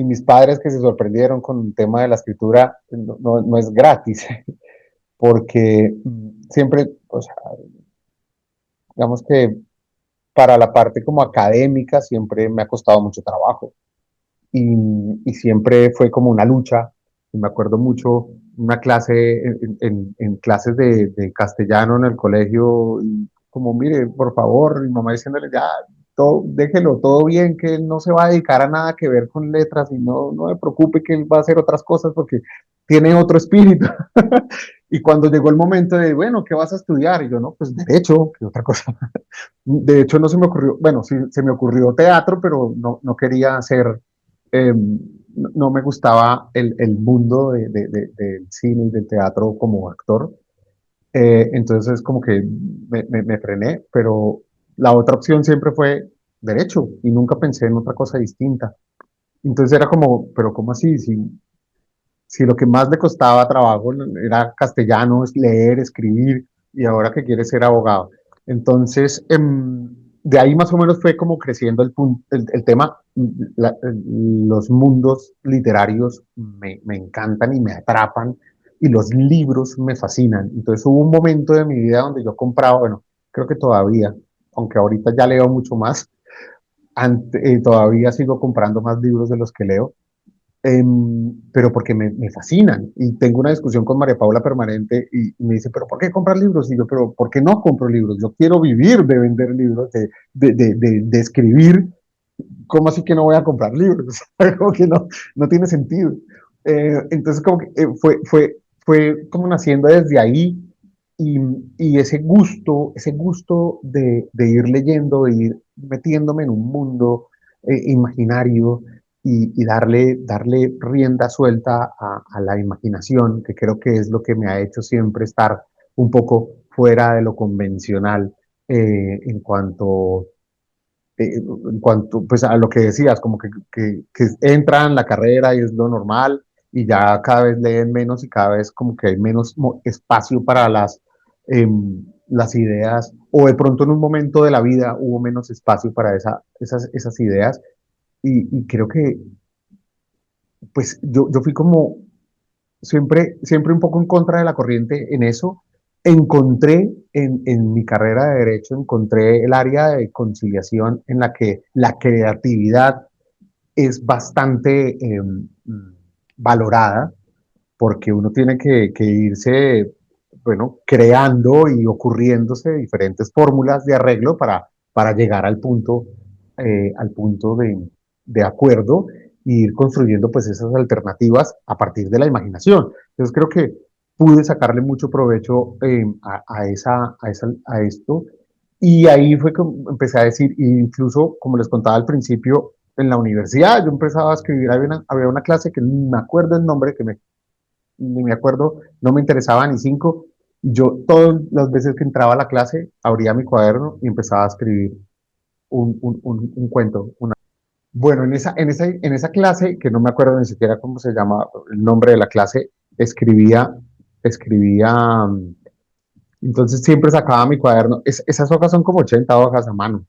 mis padres que se sorprendieron con el tema de la escritura, no es gratis, porque siempre, o sea, digamos que para la parte como académica siempre me ha costado mucho trabajo y siempre fue como una lucha. Y me acuerdo mucho una clase en clases de castellano en el colegio, y como, mire, por favor, mi mamá diciéndole, ya, todo, déjelo, todo bien, que él no se va a dedicar a nada que ver con letras y no me preocupe que él va a hacer otras cosas porque tiene otro espíritu. Y cuando llegó el momento de, bueno, ¿qué vas a estudiar? Y yo, no, pues derecho, que otra cosa. De hecho, no se me ocurrió, bueno, sí, se me ocurrió teatro, pero no quería hacer, no me gustaba el mundo del cine y del teatro como actor. Entonces, como que me frené, pero la otra opción siempre fue derecho y nunca pensé en otra cosa distinta. Entonces era como, pero ¿cómo así? Si lo que más le costaba trabajo era castellano, es leer, escribir, y ahora que quiere ser abogado. Entonces, de ahí más o menos fue como creciendo el tema. Los mundos literarios me encantan y me atrapan, y los libros me fascinan. Entonces hubo un momento de mi vida donde yo compraba, bueno, creo que todavía, aunque ahorita ya leo mucho más, todavía sigo comprando más libros de los que leo, pero porque me fascinan. Y tengo una discusión con María Paula permanente y me dice, pero ¿por qué comprar libros? Y yo, pero ¿por qué no compro libros? Yo quiero vivir de vender libros, de escribir. ¿Cómo así que no voy a comprar libros? Como que no tiene sentido. Entonces, como que fue como naciendo desde ahí, y, y ese gusto de ir leyendo, de ir metiéndome en un mundo imaginario, y darle rienda suelta a la imaginación, que creo que es lo que me ha hecho siempre estar un poco fuera de lo convencional, en cuanto pues, a lo que decías, como que entran la carrera y es lo normal, y ya cada vez leen menos y cada vez como que hay menos espacio para las ideas, o de pronto en un momento de la vida hubo menos espacio para esas ideas, y creo que pues yo fui como siempre un poco en contra de la corriente en eso. Encontré en mi carrera de derecho, encontré el área de conciliación en la que la creatividad es bastante valorada, porque uno tiene que irse, bueno, creando y ocurriéndose diferentes fórmulas de arreglo para llegar al punto de acuerdo, e ir construyendo pues esas alternativas a partir de la imaginación. Entonces creo que pude sacarle mucho provecho a esto, y ahí fue que empecé a decir, incluso como les contaba al principio, en la universidad yo empezaba a escribir, había una clase que ni me acuerdo el nombre, ni me acuerdo, no me interesaba ni cinco. Yo todas las veces que entraba a la clase abría mi cuaderno y empezaba a escribir un cuento. Bueno, en esa clase, que no me acuerdo ni siquiera cómo se llama el nombre de la clase, escribía, entonces siempre sacaba mi cuaderno. Esas hojas son como 80 hojas a mano,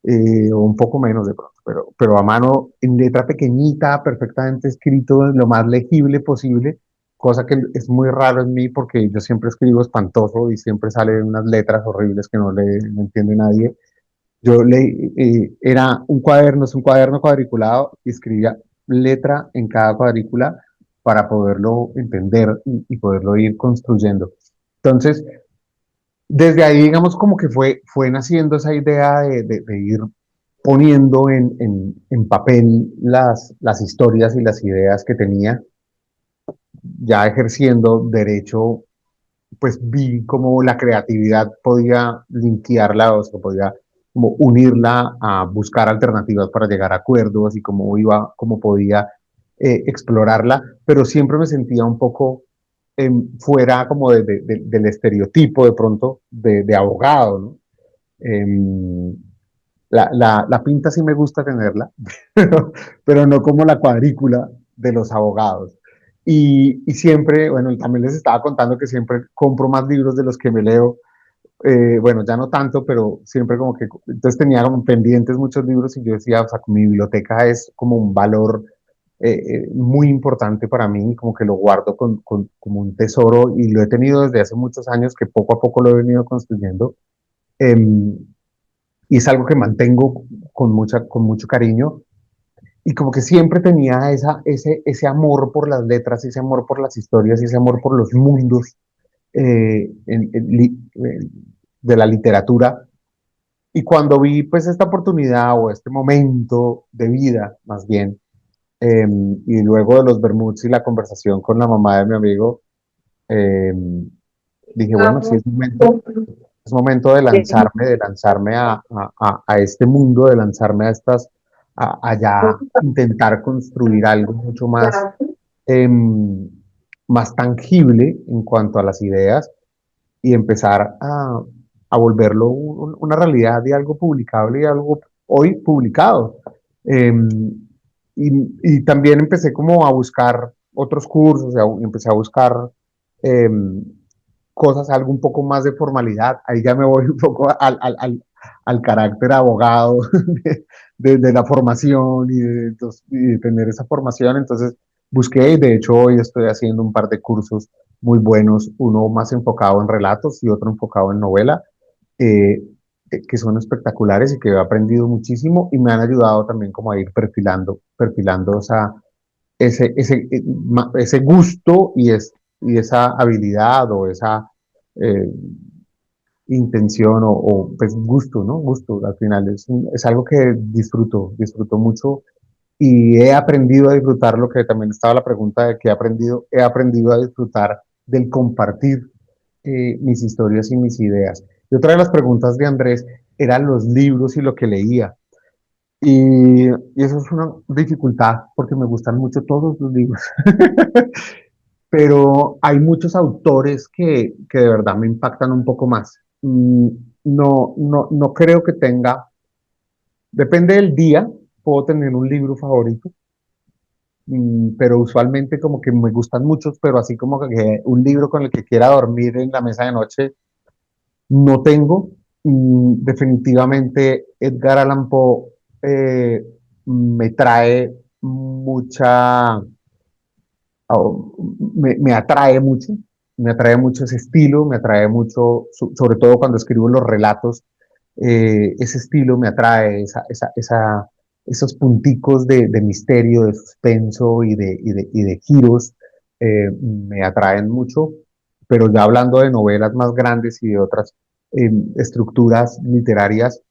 o un poco menos de pronto, pero a mano, en letra pequeñita, perfectamente escrito, lo más legible posible, cosa que es muy raro en mí porque yo siempre escribo espantoso y siempre salen unas letras horribles que no entiende nadie. Era un cuaderno, es un cuaderno cuadriculado, y escribía letra en cada cuadrícula para poderlo entender y poderlo ir construyendo. Entonces, desde ahí, digamos, como que fue naciendo esa idea de ir poniendo en papel las historias y las ideas que tenía. Ya ejerciendo derecho, pues vi cómo la creatividad podía linkearla, o sea, podía como unirla a buscar alternativas para llegar a acuerdos, y cómo podía explorarla, pero siempre me sentía un poco fuera como del estereotipo de pronto de abogado, ¿no? Em, la pinta sí me gusta tenerla, pero no como la cuadrícula de los abogados. Y siempre, bueno, también les estaba contando que siempre compro más libros de los que me leo. Bueno, ya no tanto, pero siempre como que, entonces tenía como pendientes muchos libros, y yo decía, o sea, mi biblioteca es como un valor muy importante para mí, como que lo guardo como un tesoro, y lo he tenido desde hace muchos años, que poco a poco lo he venido construyendo. Em, y es algo que mantengo con mucho cariño. Y como que siempre tenía ese amor por las letras, ese amor por las historias, ese amor por los mundos de la literatura. Y cuando vi pues esta oportunidad o este momento de vida, más bien, y luego de los vermuts y la conversación con la mamá de mi amigo, eh, dije, bueno, sí, es momento de lanzarme a este mundo, de lanzarme a allá, intentar construir algo mucho más, más tangible en cuanto a las ideas y empezar a volverlo una realidad de algo publicable y algo hoy publicado. Em, y también empecé como a buscar otros cursos, empecé a buscar em, cosas, algo un poco más de formalidad. Ahí ya me voy un poco al carácter abogado de la formación y de tener esa formación. Entonces busqué y de hecho hoy estoy haciendo un par de cursos muy buenos, uno más enfocado en relatos y otro enfocado en novela, eh, que son espectaculares y que he aprendido muchísimo y me han ayudado también como a ir perfilando ese gusto y esa habilidad o esa eh, intención pues gusto, ¿no? Gusto al final es algo que disfruto mucho y he aprendido a disfrutar lo que también estaba la pregunta de que he aprendido a disfrutar del compartir mis historias y mis ideas. Y otra de las preguntas de Andrés eran los libros y lo que leía. Y eso es una dificultad porque me gustan mucho todos los libros, pero hay muchos autores que de verdad me impactan un poco más. No creo que tenga, depende del día, puedo tener un libro favorito, pero usualmente como que me gustan muchos, pero así como que un libro con el que quiera dormir en la mesa de noche, no tengo. Definitivamente Edgar Allan Poe me trae mucha, me me atrae mucho ese estilo, me atrae mucho, sobre todo cuando escribo los relatos, ese estilo me atrae, esos punticos de misterio, de suspenso y de giros, me atraen mucho, pero ya hablando de novelas más grandes y de otras estructuras literarias,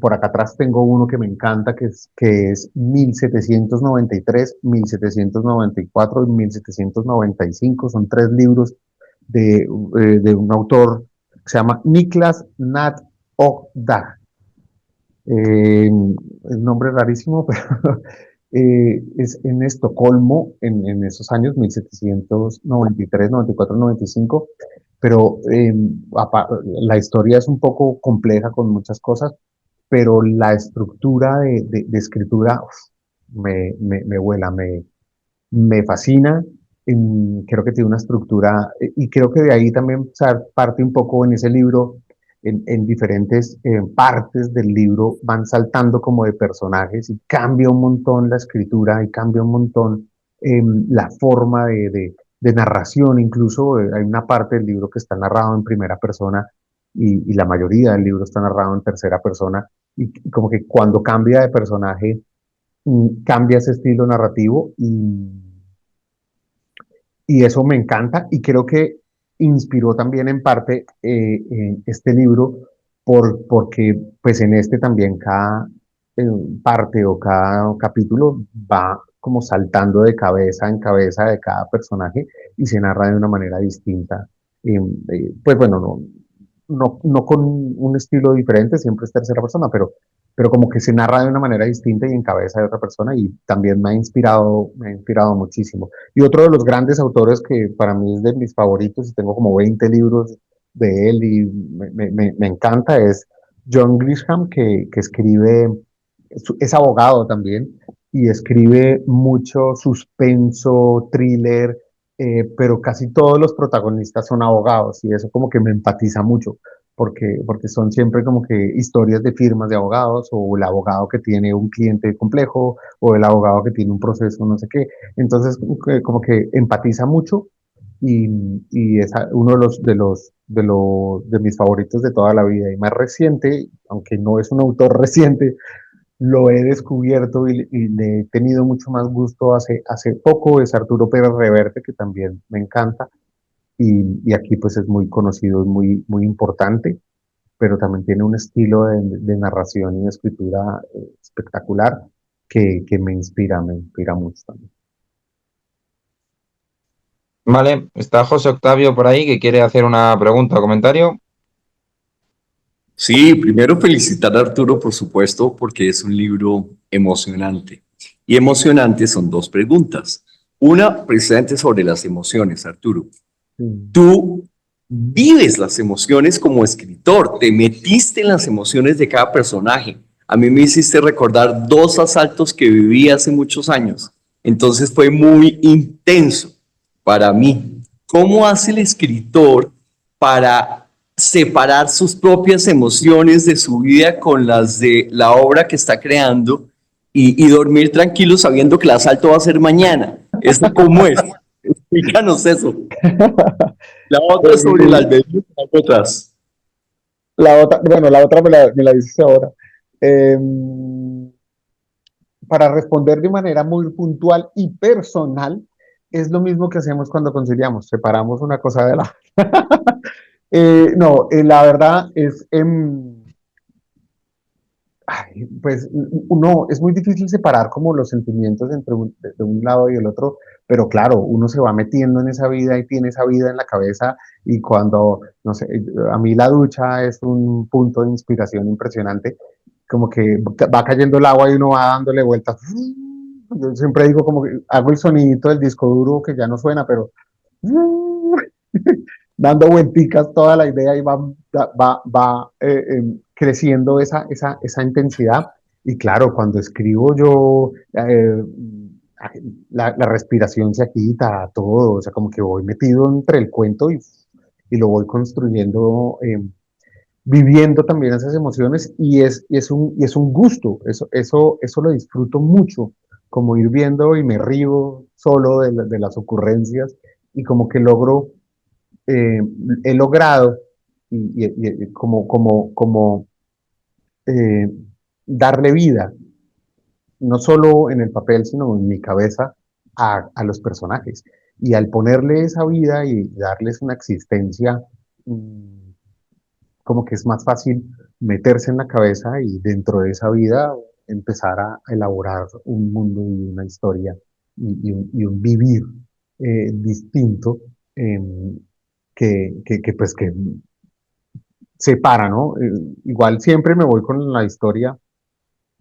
por acá atrás tengo uno que me encanta, que es 1793, 1794 y 1795. Son tres libros de un autor que se llama Niklas Nat Ogdag. Es un nombre rarísimo, pero es en Estocolmo en esos años, 1793, 94, 95. Pero la historia es un poco compleja con muchas cosas, pero la estructura de escritura me vuela, me fascina. Creo que tiene una estructura y creo que de ahí también parte un poco en ese libro, en diferentes partes del libro van saltando como de personajes y cambia un montón la escritura y cambia un montón la forma de narración. Incluso hay una parte del libro que está narrado en primera persona y la mayoría del libro está narrado en tercera persona y como que cuando cambia de personaje cambia ese estilo narrativo y eso me encanta y creo que inspiró también en parte en este libro porque pues en este también cada eh, parte o cada capítulo va como saltando de cabeza en cabeza de cada personaje y se narra de una manera distinta. Pues bueno, no con un estilo diferente, siempre es tercera persona, pero como que se narra de una manera distinta y en cabeza de otra persona y también me ha inspirado muchísimo. Y otro de los grandes autores que para mí es de mis favoritos y tengo como 20 libros de él y me encanta es John Grisham, que escribe, es abogado también y escribe mucho suspenso, thriller, pero casi todos los protagonistas son abogados y eso como que me empatiza mucho. Porque son siempre como que historias de firmas de abogados o el abogado que tiene un cliente complejo o el abogado que tiene un proceso no sé qué. Entonces como que empatiza mucho y es uno de mis favoritos de toda la vida y más reciente, aunque no es un autor reciente, lo he descubierto y le he tenido mucho más gusto hace poco, es Arturo Pérez Reverte, que también me encanta, y aquí pues es muy conocido, es muy importante, pero también tiene un estilo de narración y de escritura espectacular que me inspira mucho también. Vale, está José Octavio por ahí que quiere hacer una pregunta o comentario. Sí, primero felicitar a Arturo, por supuesto, porque es un libro emocionante. Y emocionante son dos preguntas. Una, precisamente sobre las emociones, Arturo. Tú vives las emociones como escritor, te metiste en las emociones de cada personaje. A mí me hiciste recordar 2 asaltos que viví hace muchos años. Entonces fue muy intenso para mí. ¿Cómo hace el escritor para separar sus propias emociones de su vida con las de la obra que está creando y dormir tranquilo sabiendo que el asalto va a ser mañana? ¿Eso cómo es? Explícanos eso. La otra es sobre el albedrío. La otra me la dices ahora. Para responder de manera muy puntual y personal, es lo mismo que hacemos cuando conciliamos, separamos una cosa de la la verdad es, pues, uno, es muy difícil separar como los sentimientos entre de un lado y el otro, pero claro, uno se va metiendo en esa vida y tiene esa vida en la cabeza y cuando, no sé, a mí la ducha es un punto de inspiración impresionante, como que va cayendo el agua y uno va dándole vueltas. Yo siempre digo como que hago el sonidito del disco duro que ya no suena, pero dando vuelticas toda la idea y va creciendo esa intensidad. Y claro, cuando escribo yo, la respiración se agita, todo, o sea, como que voy metido entre el cuento y lo voy construyendo, viviendo también esas emociones y es un gusto, eso lo disfruto mucho, como ir viendo y me río solo de las ocurrencias y como que eh, he logrado como eh, darle vida, no solo en el papel, sino en mi cabeza, a los personajes. Y al ponerle esa vida y darles una existencia, como que es más fácil meterse en la cabeza y dentro de esa vida empezar a elaborar un mundo y una historia y un vivir distinto, pues que separa, ¿no? Igual siempre me voy con la historia,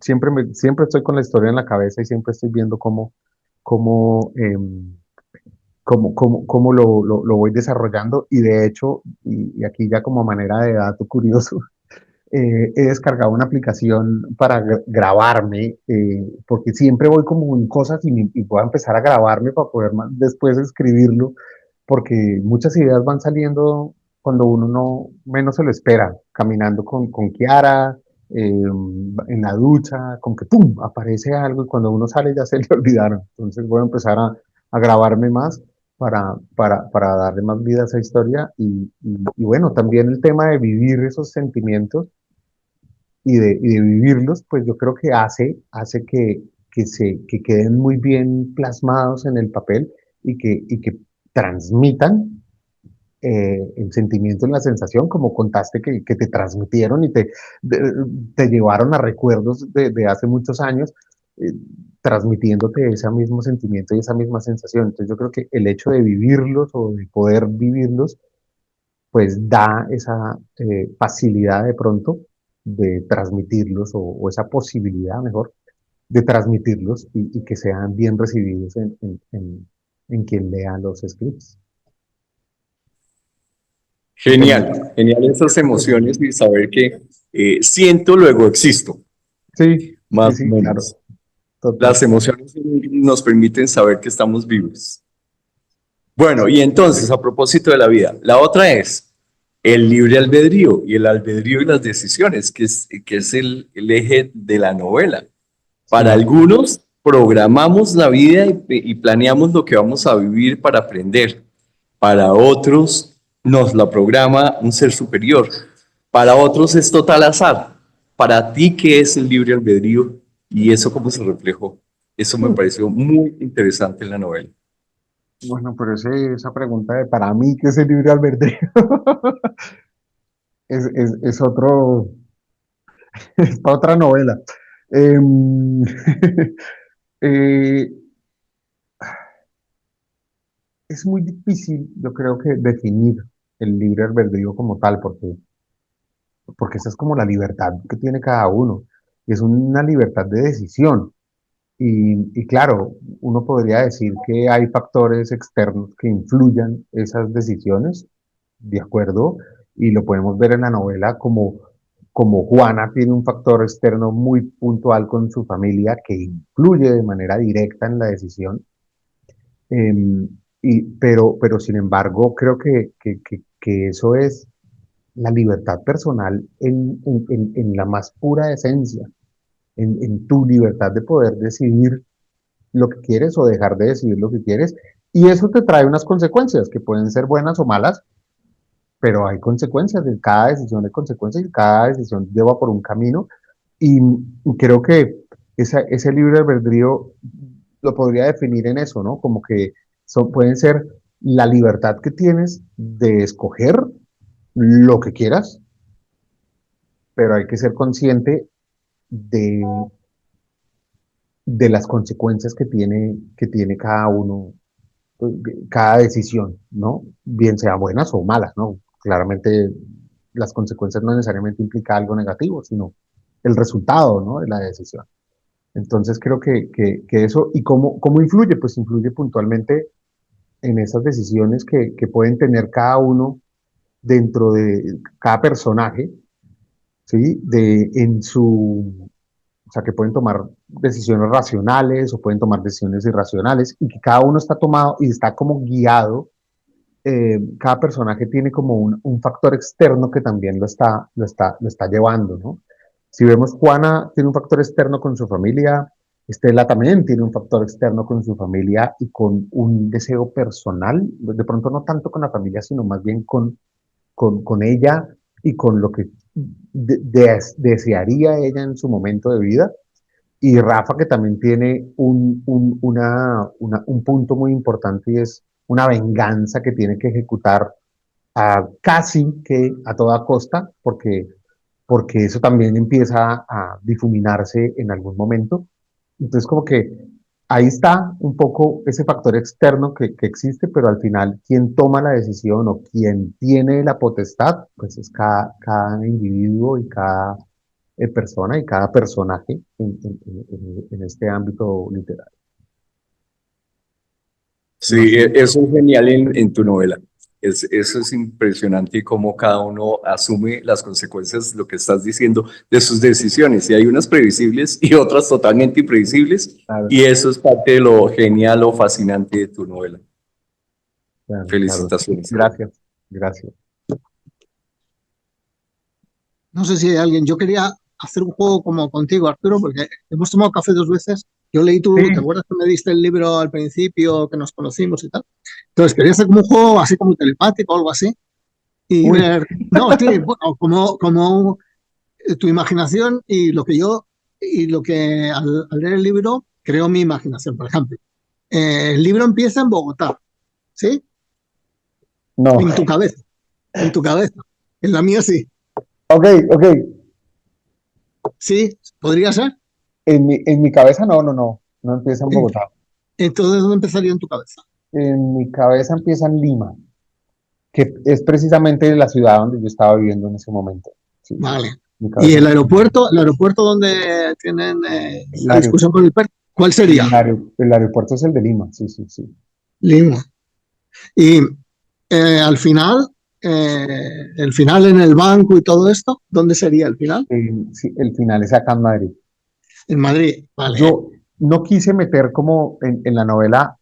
siempre estoy con la historia en la cabeza y siempre estoy viendo cómo, cómo lo voy desarrollando y de hecho, y aquí ya como manera de dato curioso, he descargado una aplicación para grabarme, porque siempre voy como en cosas y voy a empezar a grabarme para poder después escribirlo, porque muchas ideas van saliendo cuando uno no menos se lo espera, caminando con Kiara, en la ducha, como que ¡pum! Aparece algo y cuando uno sale ya se le olvidaron. Entonces voy a empezar a grabarme más para darle más vida a esa historia y bueno, también el tema de vivir esos sentimientos y de vivirlos, pues yo creo que hace que queden muy bien plasmados en el papel y que transmitan el sentimiento y la sensación, como contaste que te transmitieron y te llevaron a recuerdos de hace muchos años, eh, transmitiéndote ese mismo sentimiento y esa misma sensación. Entonces yo creo que el hecho de vivirlos o de poder vivirlos, pues da esa facilidad de pronto de transmitirlos o esa posibilidad mejor de transmitirlos y que sean bien recibidos en quien lea los escritos. Genial, genial esas emociones y saber que siento, luego existo. Sí, más sí, o menos. claro. Total. Las emociones nos permiten saber que estamos vivos. Bueno, y entonces, a propósito de la vida, la otra es el libre albedrío y el albedrío y las decisiones, que es el eje de la novela. Para algunos, programamos la vida y planeamos lo que vamos a vivir para aprender. Para otros nos la programa un ser superior. Para otros es total azar. Para ti, ¿qué es el libre albedrío? Y eso cómo se reflejó. Eso me pareció muy interesante en la novela. Bueno, pero esa pregunta de para mí, ¿qué es el libre albedrío? Es otro, es para otra novela. Em, eh, es muy difícil, yo creo que definir el libre albedrío como tal, porque esa es como la libertad que tiene cada uno. Es una libertad de decisión. Y claro, uno podría decir que hay factores externos que influyan esas decisiones, de acuerdo, y lo podemos ver en la novela como Juana tiene un factor externo muy puntual con su familia que influye de manera directa en la decisión. Em, pero sin embargo, creo que eso es la libertad personal en la más pura esencia, en tu libertad de poder decidir lo que quieres o dejar de decidir lo que quieres. Y eso te trae unas consecuencias que pueden ser buenas o malas, pero hay consecuencias, de cada decisión hay consecuencias y cada decisión lleva por un camino. Y creo que ese libre albedrío lo podría definir en eso, ¿no? Como que pueden ser la libertad que tienes de escoger lo que quieras, pero hay que ser consciente de, de las consecuencias que tiene cada uno, cada decisión, ¿no? Bien sean buenas o malas, ¿no? Claramente las consecuencias no necesariamente implica algo negativo, sino el resultado, ¿no? De la decisión. Entonces creo que eso, ¿y cómo influye? Pues influye puntualmente en esas decisiones que pueden tener cada uno dentro de cada personaje, ¿sí? O sea, que pueden tomar decisiones racionales o pueden tomar decisiones irracionales y que cada uno está tomado y está como guiado. Cada personaje tiene como un factor externo que también lo está llevando, ¿no? Si vemos, Juana tiene un factor externo con su familia, Estela también tiene un factor externo con su familia y con un deseo personal, de pronto no tanto con la familia, sino más bien con ella y con lo que desearía ella en su momento de vida. Y Rafa, que también tiene un punto muy importante y es una venganza que tiene que ejecutar casi que a toda costa, porque eso también empieza a difuminarse en algún momento. Entonces, como que ahí está un poco ese factor externo que existe, pero al final quien toma la decisión o quien tiene la potestad, pues es cada individuo y cada persona y cada personaje en este ámbito literario. Sí, eso es genial en tu novela. Eso es impresionante cómo cada uno asume las consecuencias, lo que estás diciendo, de sus decisiones. Y hay unas previsibles y otras totalmente imprevisibles. Claro. Y eso es parte de lo genial o fascinante de tu novela. Claro, felicitaciones. Claro. Gracias. No sé si hay alguien, yo quería hacer un juego como contigo, Arturo, porque hemos tomado café 2 veces. Yo leí ¿te acuerdas que me diste el libro al principio, que nos conocimos y tal? Entonces quería hacer como un juego así como telepático o algo así. Y ver, no, sí, bueno, como tu imaginación y lo que al leer el libro creó mi imaginación. Por ejemplo, el libro empieza en Bogotá, ¿sí? No. En tu cabeza. En la mía sí. Ok. Sí, ¿podría ser? En mi cabeza no empieza en Bogotá. Entonces, ¿dónde empezaría en tu cabeza? En mi cabeza empieza en Lima, que es precisamente la ciudad donde yo estaba viviendo en ese momento. Sí. Vale. ¿Y el aeropuerto donde tienen la discusión con el perro? ¿Cuál sería? El aeropuerto es el de Lima, sí. Lima. Y al final, el final en el banco y todo esto, ¿dónde sería el final? Sí, el final es acá en Madrid. En Madrid, vale. Yo no quise meter como en la novela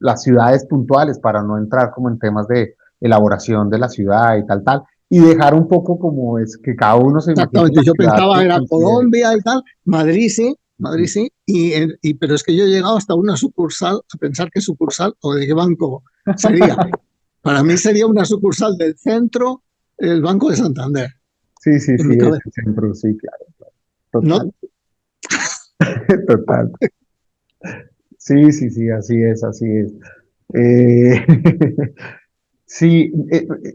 las ciudades puntuales para no entrar como en temas de elaboración de la ciudad y tal, y dejar un poco como es que cada uno se... Exactamente, yo pensaba era Colombia y tal, Madrid sí, Madrid sí, pero es que yo he llegado hasta una sucursal a pensar qué sucursal o de qué banco sería. Para mí sería una sucursal del centro, el Banco de Santander. Sí, sí, en sí, mi es cabeza. el centro, sí, claro. ¿No? Total. Total. Sí, sí, sí, así es, así es. Eh, sí,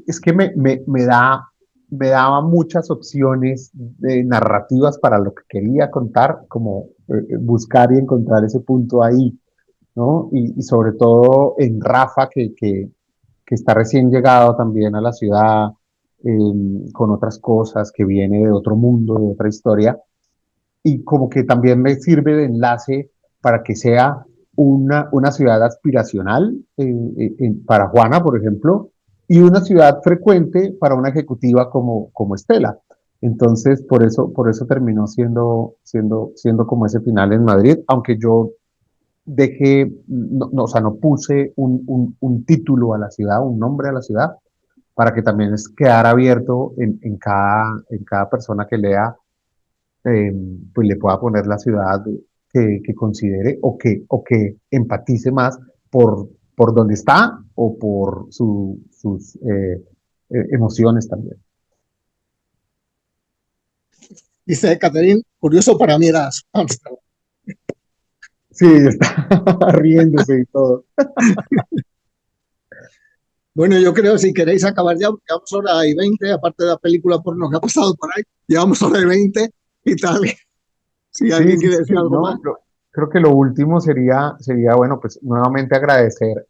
es que me daba muchas opciones narrativas para lo que quería contar, como buscar y encontrar ese punto ahí, ¿no? Y sobre todo en Rafa, que está recién llegado también a la ciudad, con otras cosas, que viene de otro mundo, de otra historia, y como que también me sirve de enlace para que sea una ciudad aspiracional para Juana, por ejemplo, y una ciudad frecuente para una ejecutiva como Estela. Entonces, por eso terminó siendo como ese final en Madrid, aunque yo dejé, o sea, no puse un título a la ciudad, un nombre a la ciudad, para que también quedara abierto en cada persona que lea, eh, pues le pueda poner la ciudad que considere o que empatice más por donde está o por sus emociones también. Dice Catherine, curioso para mí era Amsterdam. Sí, está riéndose y todo. Bueno, yo creo, si queréis acabar ya, llevamos hora y 20, aparte de la película porno que ha pasado por ahí, llevamos hora y 20 y tal. Si alguien quiere decir algo no, más. creo que lo último sería, bueno, pues nuevamente agradecer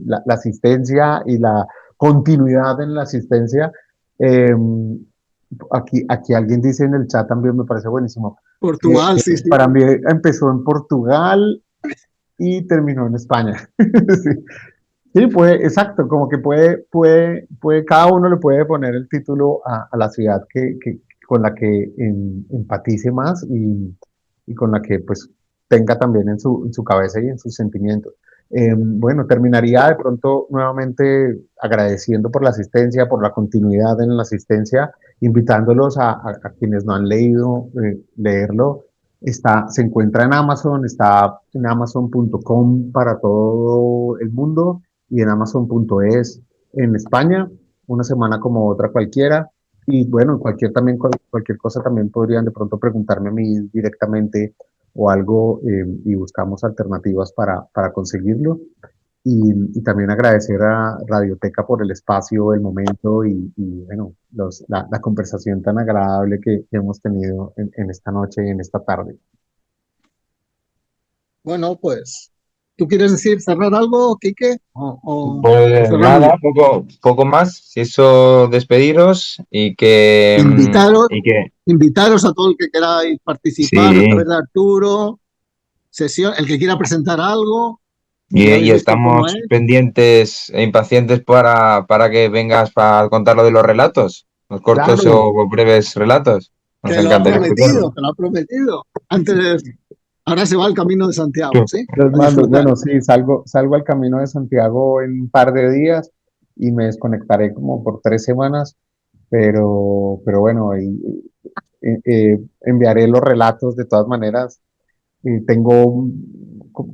la asistencia y la continuidad en la asistencia. Eh, aquí alguien dice en el chat también, me parece buenísimo. Portugal, sí, sí. Para mí empezó en Portugal y terminó en España. Sí. Sí, exacto, como que cada uno le puede poner el título a la ciudad con la que empatice más y con la que pues tenga también en su cabeza y en sus sentimientos. Bueno, terminaría de pronto nuevamente agradeciendo por la asistencia, por la continuidad en la asistencia, invitándolos a quienes no han leído, leerlo. Se encuentra en Amazon, está en amazon.com para todo el mundo y en Amazon.es en España, una semana como otra cualquiera. Y bueno, cualquier cosa también podrían de pronto preguntarme a mí directamente o algo, y buscamos alternativas para conseguirlo. Y también agradecer a Radioteca por el espacio, el momento y bueno, la conversación tan agradable que hemos tenido en esta noche y en esta tarde. Bueno, pues, ¿tú quieres cerrar algo, Quique? Pues nada, poco más. Si eso, despediros y que... Invitaros a todo el que queráis participar, Sí. a través de Arturo, sesión, el que quiera presentar algo. Y estamos pendientes e impacientes para que vengas para contar lo de los relatos, los cortos o breves relatos. Nos encantaría escucharlo. Te lo ha prometido. Ahora se va al Camino de Santiago, ¿sí? Los mando, bueno, sí, salgo al Camino de Santiago en un par de días y me desconectaré como por 3 semanas, pero bueno, enviaré los relatos de todas maneras. Tengo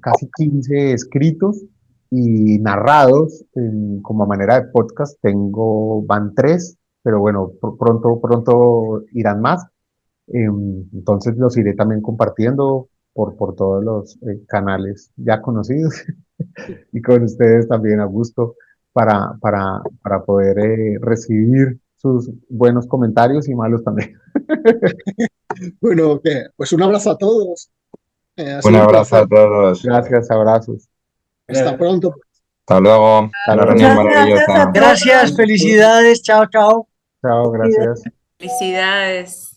casi 15 escritos y narrados como a manera de podcast. Van 3, pero bueno, pronto irán más. Entonces los iré también compartiendo por todos los canales ya conocidos y con ustedes también a gusto para poder recibir sus buenos comentarios y malos también. Bueno, pues un abrazo a todos. Un abrazo a todos. Gracias, abrazos. Hasta pronto. Hasta luego. Una reunión maravillosa. Gracias, felicidades, chao, chao. Chao, gracias. Felicidades.